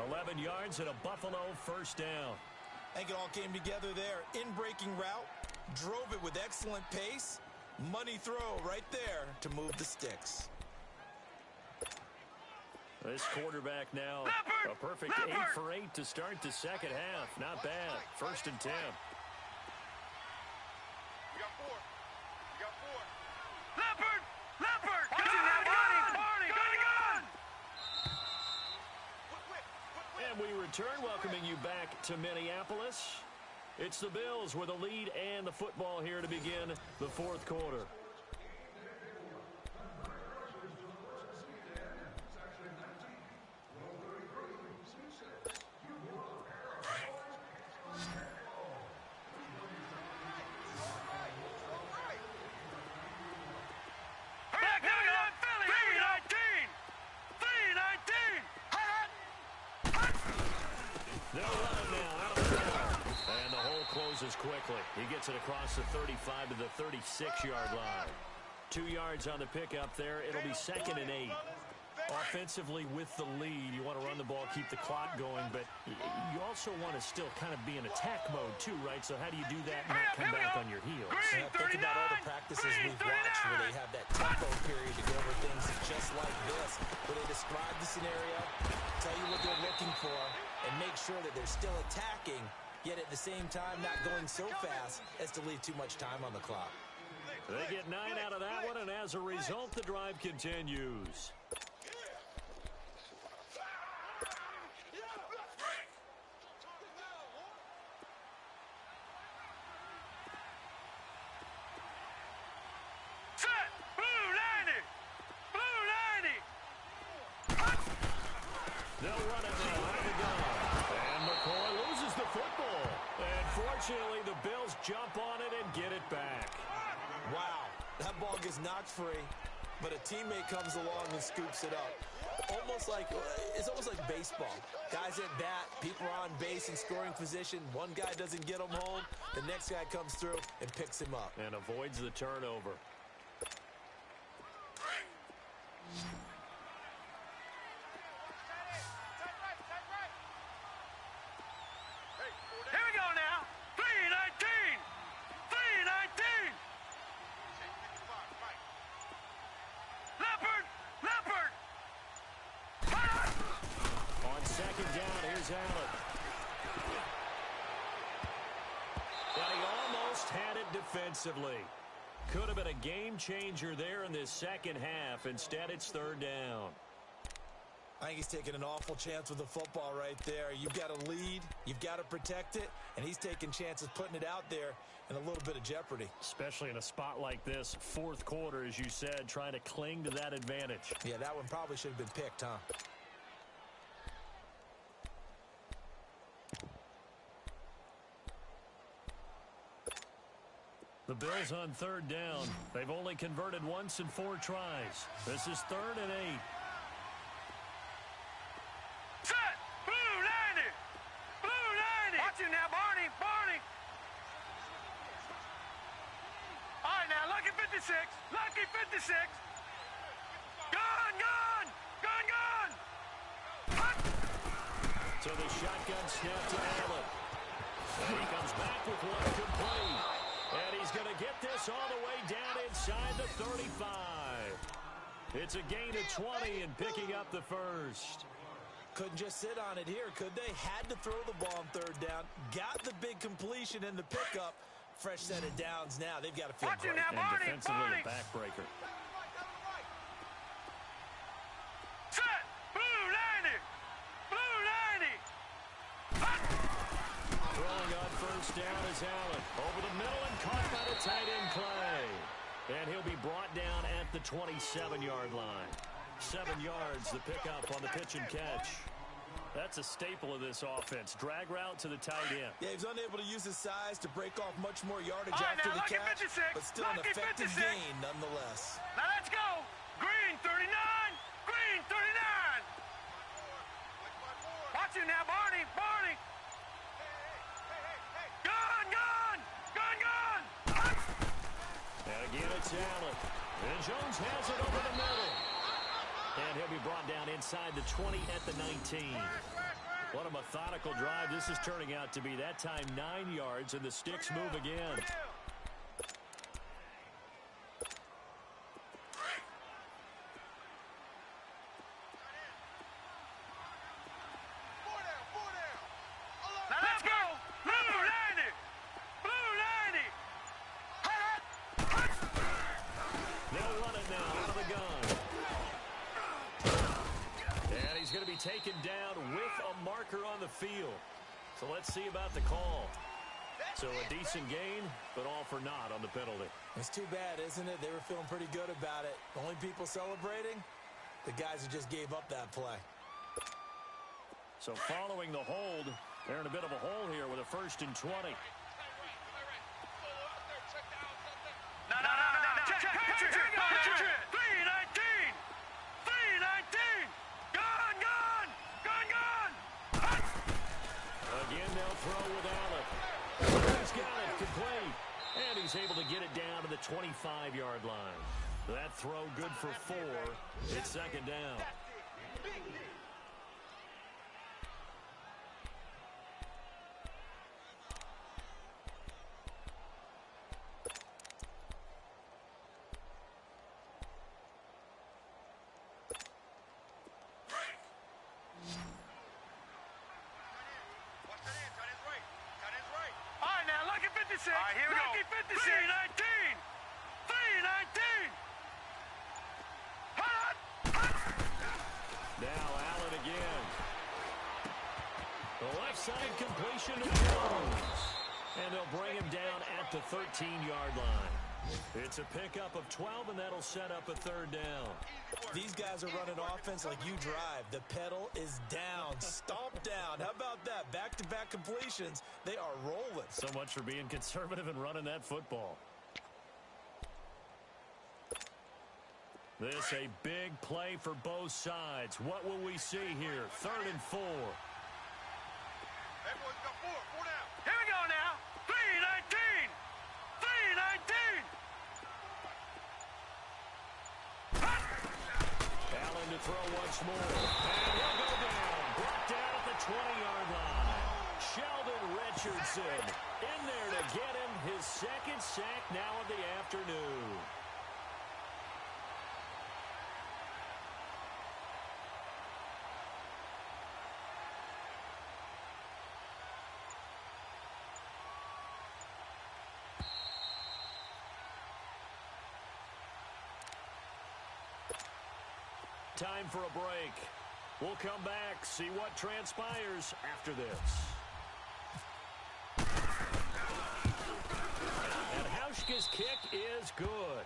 11 yards and a Buffalo 1st down. I think it all came together there. In-breaking route, drove it with excellent pace. Money throw right there to move the sticks. This quarterback now a perfect 8 for 8 to start the 2nd half. Not bad. 1st and 10. We got 4. We got 4. Leopard! Gone! Quick. And we return, welcoming you back to Minneapolis. It's the Bills with a lead and the football here to begin the 4th quarter. processes quickly. He gets it across the 35 to the 36-yard line. 2 yards on the pickup there. It'll be 2nd and 8. Offensively with the lead, you want to run the ball, keep the clock going, but you also want to still kind of be in attack mode too, right? So how do you do that and not come back on your heels? Think about all the practices we've watched where they have that tempo period to go over things just like this, where they describe the scenario, tell you what they're looking for, and make sure that they're still attacking, yet at the same time not going so fast as to leave too much time on the clock. They get 9 out of that one, and as a result, the drive continues. Unfortunately, the Bills jump on it and get it back. Wow, that ball gets knocked free, but a teammate comes along and scoops it up. It's almost like baseball. Guys at bat, people are on base in scoring position. One guy doesn't get him home, the next guy comes through and picks him up. And avoids the turnover. Defensively. Could have been a game changer there in this second half. Instead, it's 3rd down. I think he's taking an awful chance with the football right there. You've got to lead, you've got to protect it, and he's taking chances putting it out there in a little bit of jeopardy. Especially in a spot like this, 4th quarter, as you said, trying to cling to that advantage. Yeah, that one probably should have been picked, huh? The Bills on 3rd down. They've only converted once in 4 tries. This is 3rd and 8. Set! Blue 90! Blue 90! Watch it now, Barney! Barney! All right, now, lucky 56! Lucky 56! Gun! Gun! Gun! Gun! Hut! So the shotgun snap to Allen. And he comes back with one complete. And he's going to get this all the way down inside the 35. It's a gain of 20 and picking up the first. Couldn't just sit on it here, could they? Had to throw the ball on 3rd down. Got the big completion in the pickup. Fresh set of downs now. They've got to feel great. And defensively, a backbreaker. Set! Blue 90! Blue 90! Hut! Throwing on 1st down is Allen. Over the middle and caught by the tight end play. And he'll be brought down at the 27-yard line. 7 yards, the pickup on the pitch and catch. That's a staple of this offense. Drag route to the tight end. Yeah, he's unable to use his size to break off much more yardage Right, after now, the catch, 56, but still an effective 56. gain nonetheless. Now let's go! Green 39! Green 39! Watch it now, Barney! Barney! Gun! Gun! Gun! Gun! Hut! And again, it's Allen. And Jones has it over the middle. And he'll be brought down inside the 20 at the 19. What a methodical drive this is turning out to be. That time 9 yards, and the sticks move again. Now let's go! Blue 90! Blue 90! Hut! Hut! They'll run it now out of the gun. And he's going to be taken down with a marker on the field. So let's see about the call. So a decent gain, but all for naught on the penalty. It's too bad, isn't it? They were feeling pretty good about it. Only people celebrating, the guys who just gave up that play. So following the hold, they're in a bit of a hole here with a 1st and 20. No. Check! Patrick! 319! 319! Gun! Gun! Gun! Gun! Hut! Again, they'll throw with Allen. He's got is able to get it down to the 25-yard line. That throw good for 4. It's second down. All right, here we go. 319. 319. Now Allen again. The left side completion to Jones. And they'll bring him down at the 13-yard line. It's a pickup of 12, and that'll set up a third down. These guys are running offense like you drive. The pedal is down. Stomp down. How about that? Back-to-back completions. They are rolling. So much for being conservative and running that football. This a big play for both sides. What will we see here? 3rd and 4. Hey, boys, got 4. 4 down. Here we go now. 319. 319. Allen to throw once more. And he'll go down. Brought down at the 20-yard line. Sheldon Richardson in there to get him his second sack now of the afternoon. Time for a break. We'll come back, see what transpires after this. And Hauschka's kick is good.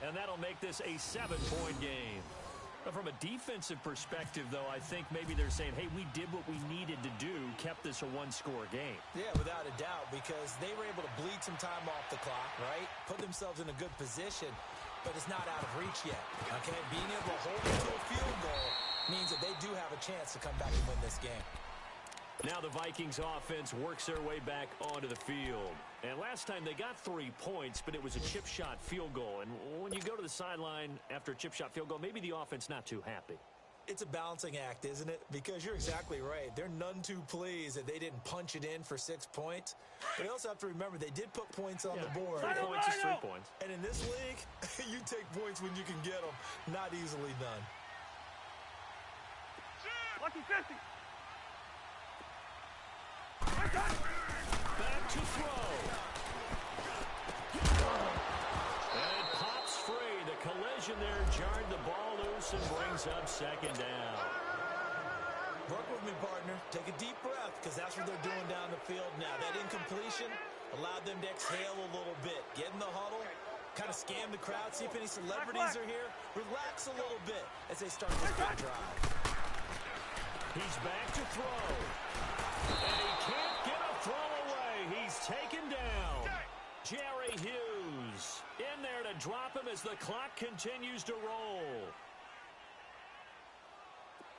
And that'll make this a 7-point game. But from a defensive perspective, though, I think maybe they're saying, hey, we did what we needed to do, kept this a one-score game. Yeah, without a doubt, because they were able to bleed some time off the clock, right? Put themselves in a good position, but it's not out of reach yet, okay? Being able to hold it to a field goal means that they do have a chance to come back and win this game. Now the Vikings offense works their way back onto the field. And last time they got 3 points, but it was a chip shot field goal. And when you go to the sideline after a chip shot field goal, maybe the offense not too happy. It's a balancing act, isn't it? Because you're exactly right. They're none too pleased that they didn't punch it in for 6 points. But you also have to remember they did put points on the board. 3 points is 3 points. And in this league, you take points when you can get them. Not easily done. Lucky 50. Back to throw. And it pops free. The collision there jarred the ball loose and brings up second down. Work with me, partner. Take a deep breath, because that's what they're doing down the field now. That incompletion allowed them to exhale a little bit. Get in the huddle, kind of scan the crowd, see if any celebrities are here. Relax a little bit as they start this big drive. He's back to throw. And he can't get a throw away. He's taken down. Jerry Hughes in there to drop him as the clock continues to roll.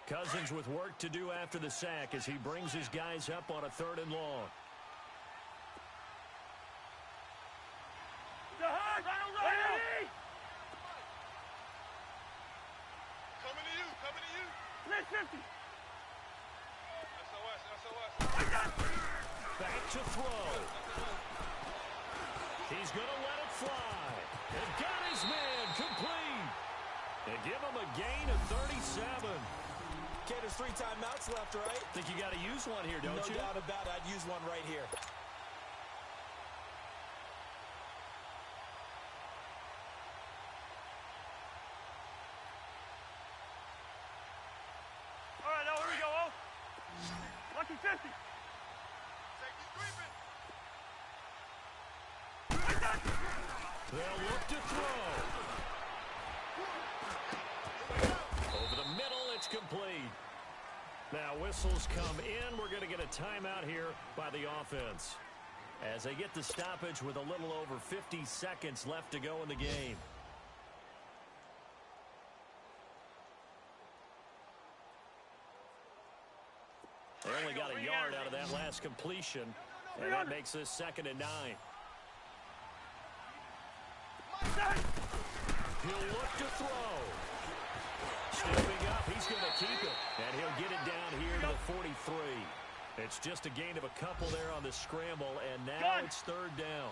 Cousins with work to do after the sack as he brings his guys up on a 3rd and long. Coming to you, coming to you. Let's 50. Back to throw. He's going to let it fly. And got his man complete. They give him a gain of 37. Okay, there's 3 timeouts left, right? Think you got to use one here, don't you? No doubt about it. I'd use one right here. All right, now here we go. Lucky 50. They'll look to throw. Over the middle, it's complete. Now whistles come in. We're going to get a timeout here by the offense as they get the stoppage with a little over 50 seconds left to go in the game. They only got a yard out of that last completion, and that makes this 2nd and 9. He'll look to throw. Stepping up, he's going to keep it. And he'll get it down here to the 43. It's just a gain of a couple there on the scramble, and now it's third down.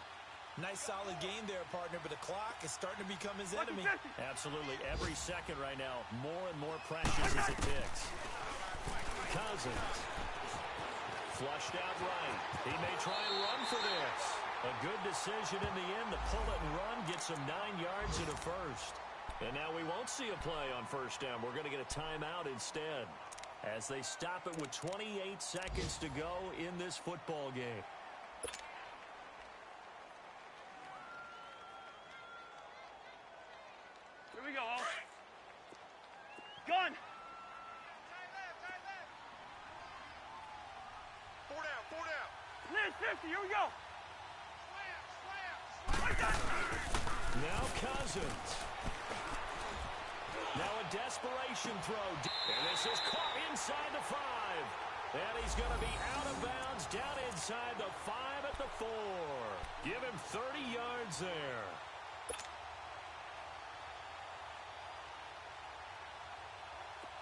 Nice solid game there, partner, but the clock is starting to become his enemy. Absolutely. Every second right now, more and more precious as it ticks. Cousins. Flushed out right. He may try and run for this. A good decision in the end to pull it and run, gets him 9 yards and a first. And now we won't see a play on first down. We're going to get a timeout instead as they stop it with 28 seconds to go in this football game. Here we go, all. Gun! 4 down, 4 down. Liz, 50, here we go. Now Cousins. Now a desperation throw. And this is caught inside the 5. And he's going to be out of bounds down inside the 5 at the 4. Give him 30 yards there.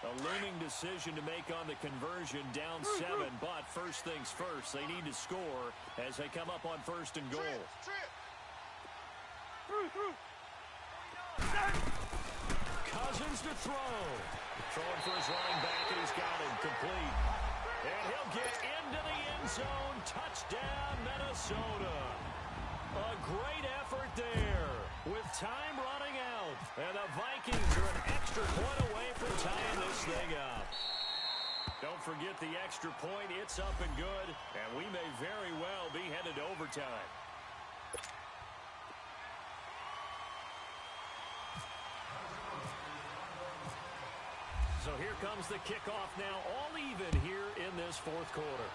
A looming decision to make on the conversion, down 7. But first things first, they need to score as they come up on first and goal. Cousins to throw. Throwing for his running back, and he's got him complete. And he'll get into the end zone. Touchdown, Minnesota. A great effort there with time running out. And the Vikings are an extra point away from tying this thing up. Don't forget the extra point. It's up and good. And we may very well be headed to overtime. So here comes the kickoff now, all even here in this fourth quarter.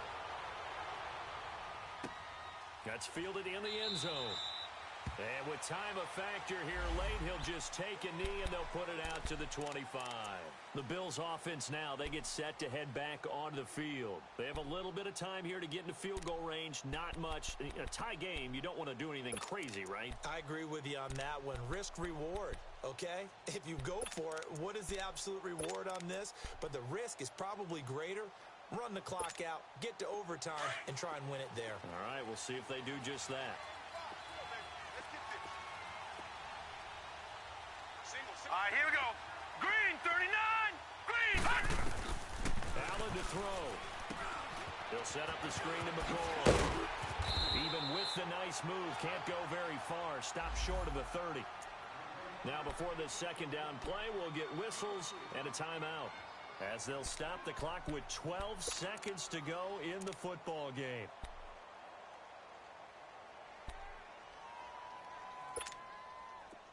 That's fielded in the end zone. And with time a factor here late, he'll just take a knee and they'll put it out to the 25. The Bills offense now, they get set to head back onto the field. They have a little bit of time here to get into field goal range, not much. In a tie game, you don't want to do anything crazy, right? I agree with you on that one. Risk reward, okay? If you go for it, what is the absolute reward on this? But the risk is probably greater. Run the clock out, get to overtime, and try and win it there. All right, we'll see if they do just that. All right, here we go. Green, 39. Green. Allen to throw. He'll set up the screen to McCall. Even with the nice move, can't go very far. Stop short of the 30. Now before the second down play, we'll get whistles and a timeout as they'll stop the clock with 12 seconds to go in the football game.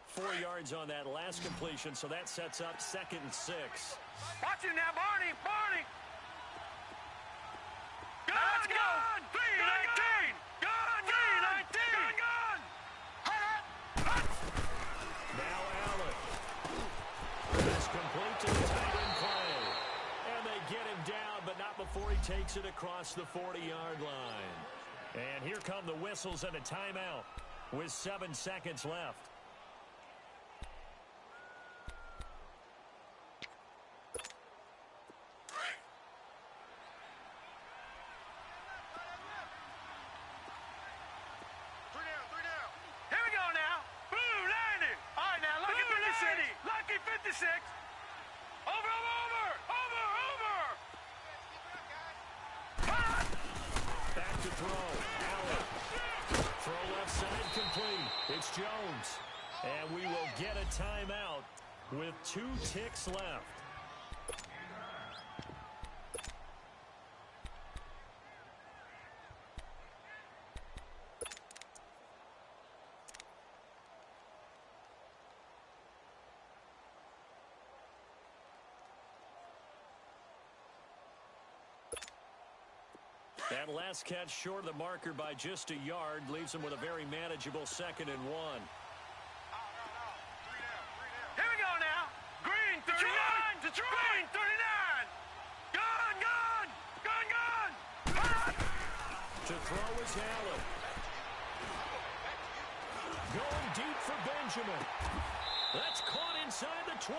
Four yards on that last completion, so that sets up 2nd and 6. Watch it now, Barney. Barney. Gun, gun. 319. Gun, 319. Gun, gun. Now Allen. That's complete to the tight end play. And they get him down, but not before he takes it across the 40-yard line. And here come the whistles and a timeout with 7 seconds left. Jones, and we will get a timeout with 2 ticks left. That last catch short of the marker by just a yard leaves him with a very manageable 2nd and 1. Here we go now. Green, 39. Detroit. Green, 39. Gun, gun. Gun, gun. To throw is Allen. Going deep for Benjamin. That's caught inside the 20.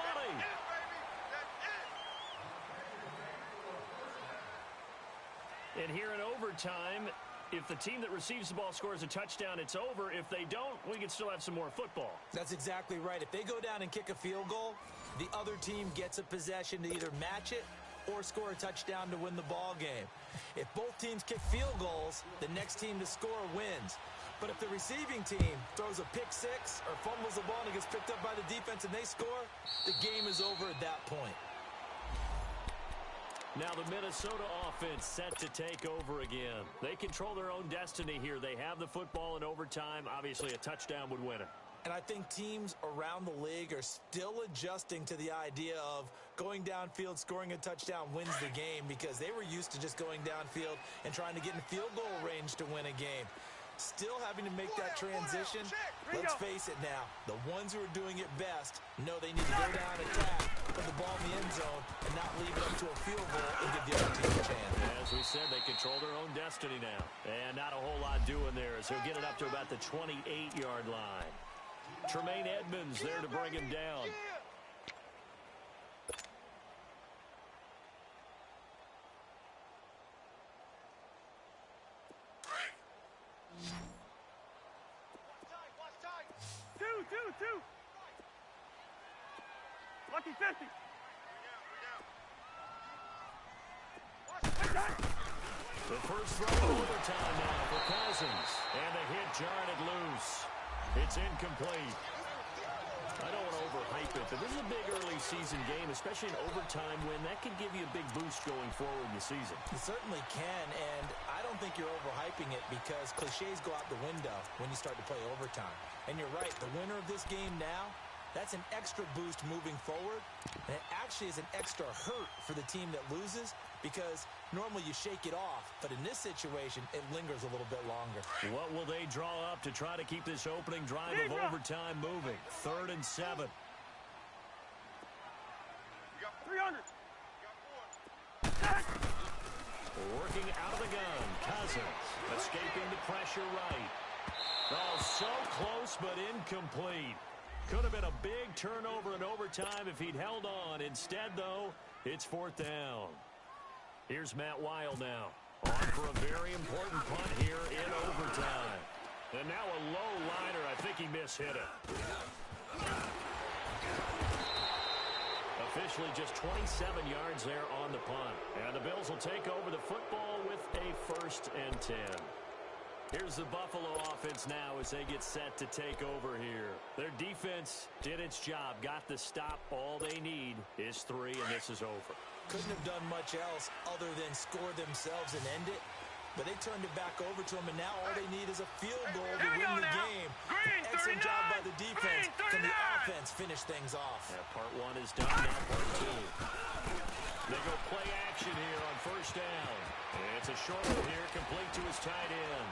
And here in overtime, if the team that receives the ball scores a touchdown, it's over. If they don't, we can still have some more football. That's exactly right. If they go down and kick a field goal, the other team gets a possession to either match it or score a touchdown to win the ball game. If both teams kick field goals, the next team to score wins. But if the receiving team throws a pick six or fumbles the ball and it gets picked up by the defense and they score, the game is over at that point. Now the Minnesota offense set to take over again. They control their own destiny here. They have the football in overtime. Obviously, a touchdown would win it. And I think teams around the league are still adjusting to the idea of going downfield, scoring a touchdown wins the game, because they were used to just going downfield and trying to get in field goal range to win a game. Still having to make that transition. Let's face it now, the ones who are doing it best know they need to go down, attack, put the ball in the end zone, and not leave it up to a field goal and give the other team a chance. As we said, they control their own destiny now. And not a whole lot doing there, as he'll get it up to about the 28-yard line. Tremaine Edmonds there to bring him down. Two. Lucky 50. The first throw of overtime now for Cousins. And the hit jarred it loose. It's incomplete. I don't want to overhype it, but this is a big early season game, especially an overtime win. That could give you a big boost going forward in the season. It certainly can, and I don't think you're overhyping it, because cliches go out the window when you start to play overtime. And you're right, the winner of this game now, that's an extra boost moving forward. And it actually is an extra hurt for the team that loses, because normally you shake it off. But in this situation, it lingers a little bit longer. What will they draw up to try to keep this opening drive of overtime moving? 3rd and 7. 300. Working out of the gun. Cousins escaping the pressure right. Oh, so close but incomplete. Could have been a big turnover in overtime if he'd held on. Instead, though, it's 4th down. Here's Matt Weil now. On for a very important punt here in overtime. And now a low liner. I think he mishit it. Officially just 27 yards there on the punt. And the Bills will take over the football with a 1st and 10. Here's the Buffalo offense now as they get set to take over here. Their defense did its job, got the stop. All they need is 3, and this is over. Couldn't have done much else other than score themselves and end it. But they turned it back over to them, and now all they need is a field goal to win the game. Excellent job by the defense. Can the offense finish things off? Yeah, part 1 is done, now part 2. They go play action here on 1st down. It's a short one here, complete to his tight end.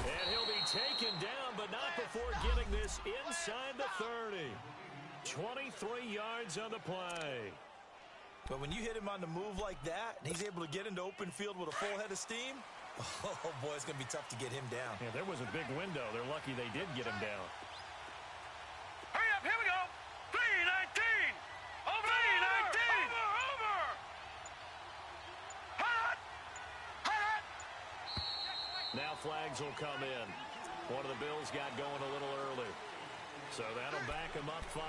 And he'll be taken down, but not before getting this inside the 30. 23 yards on the play. But when you hit him on the move like that, and he's able to get into open field with a full head of steam, oh boy, it's going to be tough to get him down. Yeah, there was a big window. They're lucky they did get him down. Hurry up, here we go. 3:19. Over 3:19. Over. Hot. Now flags will come in. One of the Bills got going a little early. So that'll back him up 5.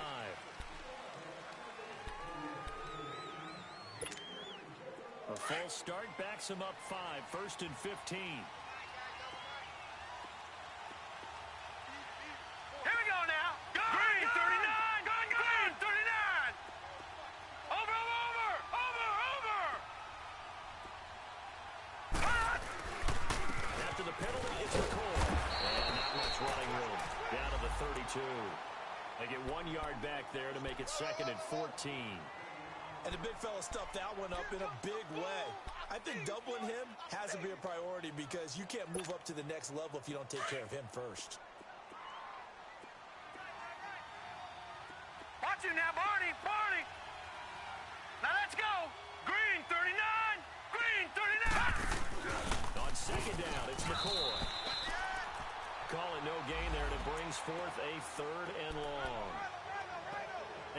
A full start backs him up 5. 1st and 15. Here we go now. Green 39. Green 39. Over. Hot. After the penalty, it's McCoy. And not much running room. Down to the 32. They get 1 yard back there to make it 2nd and 14. And the big fella stuffed that one up in a big way. I think doubling him has to be a priority, because you can't move up to the next level if you don't take care of him first. Watch him now, Barney. Now let's go. Green 39. Green 39. On 2nd down, it's McCoy. Call it no gain there, and it brings forth a 3rd and long.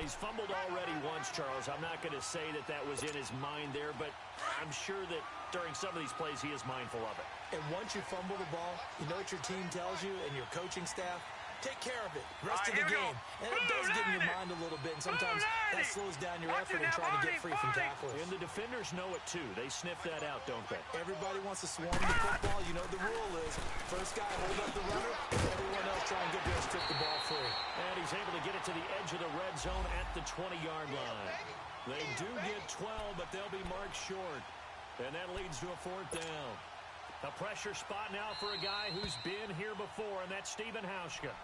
He's fumbled already once, Charles. I'm not going to say that that was in his mind there, but I'm sure that during some of these plays he is mindful of it. And once you fumble the ball, you know what your team tells you and your coaching staff? Take care of it. Rest of the game. And it does get in your mind a little bit, and sometimes that slows down your effort in trying to get free from tacklers. And the defenders know it, too. They sniff that out, don't they? Everybody wants to swarm the football. You know the rule is first guy hold up the runner, everyone else try and get there and strip the ball free. And he's able to get it to the edge of the red zone at the 20-yard line. They do get 12, but they'll be marked short. And that leads to a fourth down. A pressure spot now for a guy who's been here before, and that's Stephen Hauschka.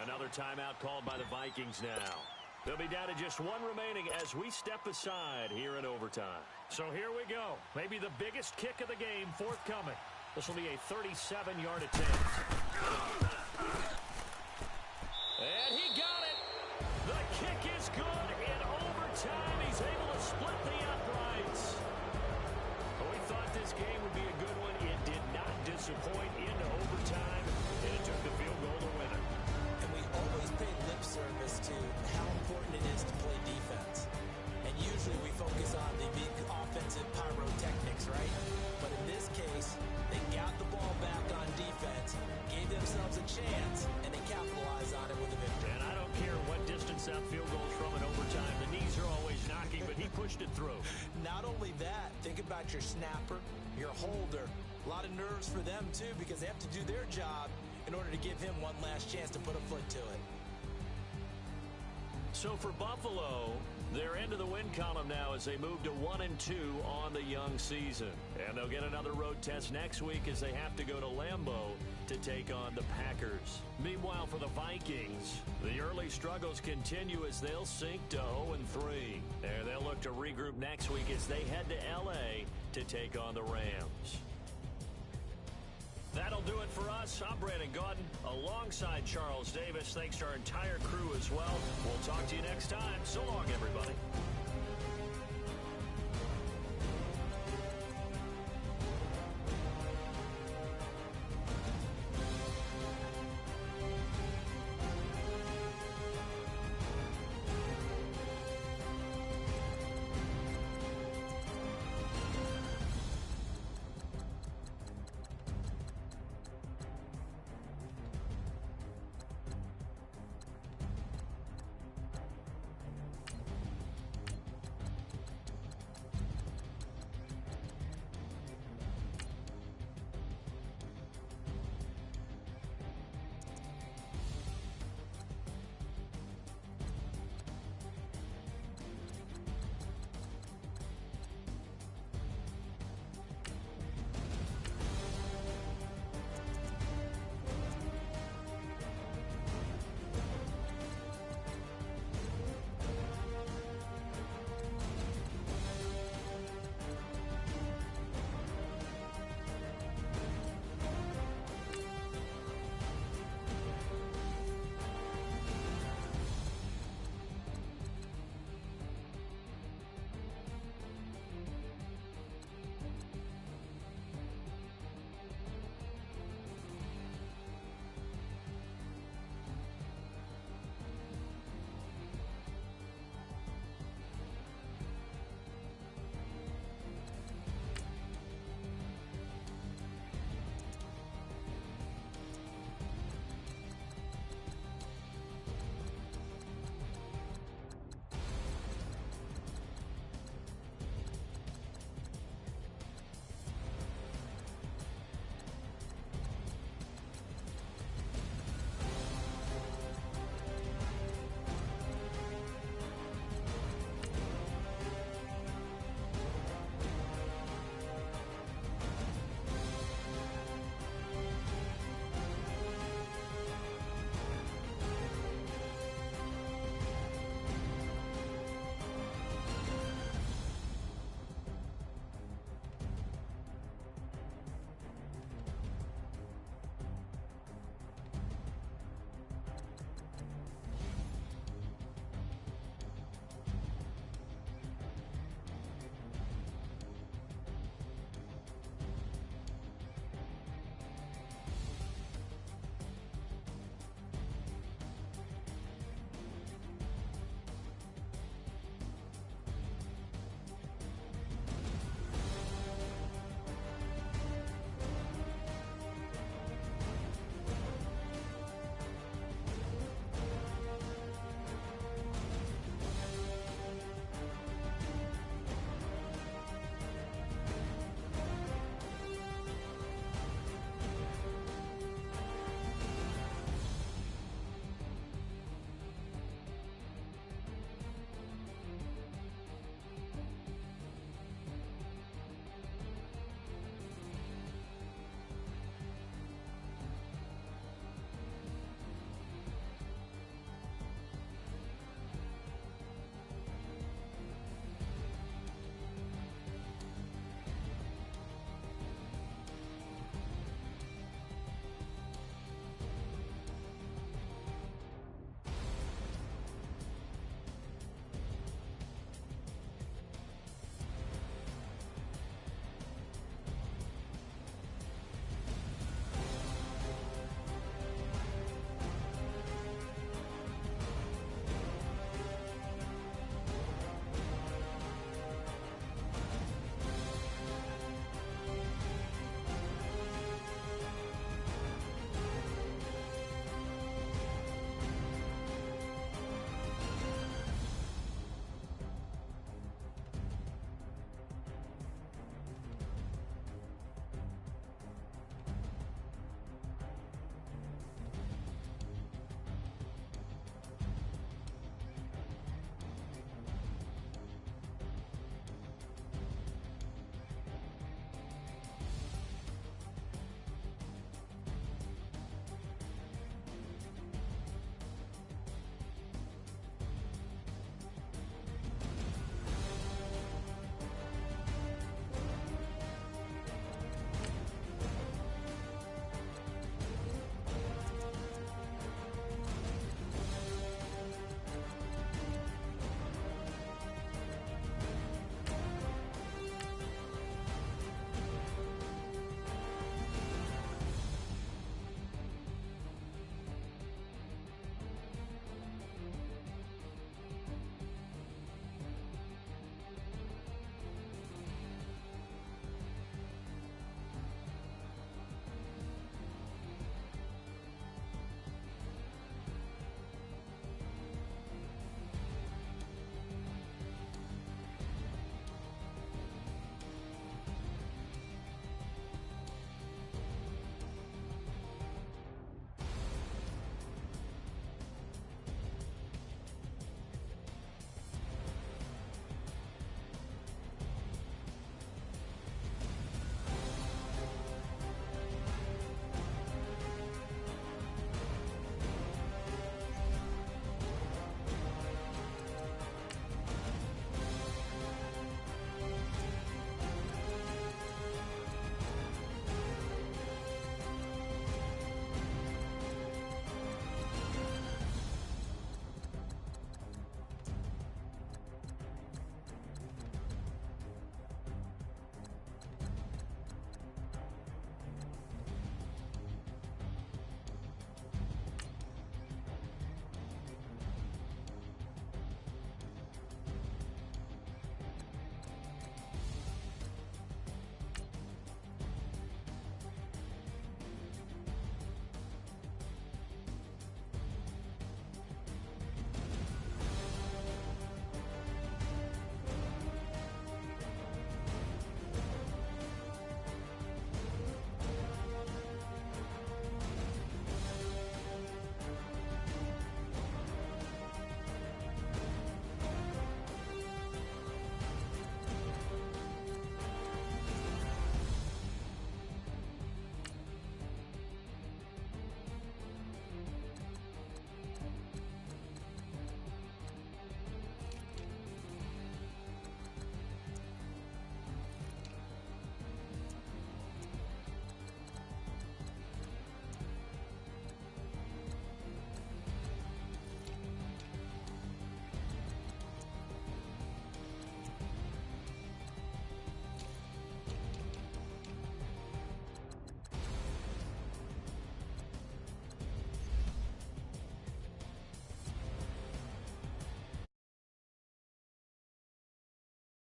Another timeout called by the Vikings now. They'll be down to just one remaining as we step aside here in overtime. So here we go. Maybe the biggest kick of the game forthcoming. This will be a 37-yard attempt. And he got it. The kick is good. In overtime, he's able to split the uprights. Well, we thought this game would be a good one. It did not disappoint into overtime, and it took the field goal to win it. And we always pay lip service to how important it is to play defense. And usually we focus on the big offensive pyrotechnics, right? But in this case, they got the ball back on defense, gave themselves a chance, and they capitalized on it with a victory. And I don't care what distance that field goal's from in overtime. The knees are always knocking, but he pushed it through. Not only that, think about your snapper, your holder. A lot of nerves for them, too, because they have to do their job in order to give him one last chance to put a foot to it. So for Buffalo, they're into the win column now as they move to 1-2 on the young season. And they'll get another road test next week as they have to go to Lambeau to take on the Packers. Meanwhile, for the Vikings, the early struggles continue as they'll sink to 0-3. And they'll look to regroup next week as they head to L.A. to take on the Rams. That'll do it for us. I'm Brandon Gaudin alongside Charles Davis. Thanks to our entire crew as well. We'll talk to you next time. So long, everybody.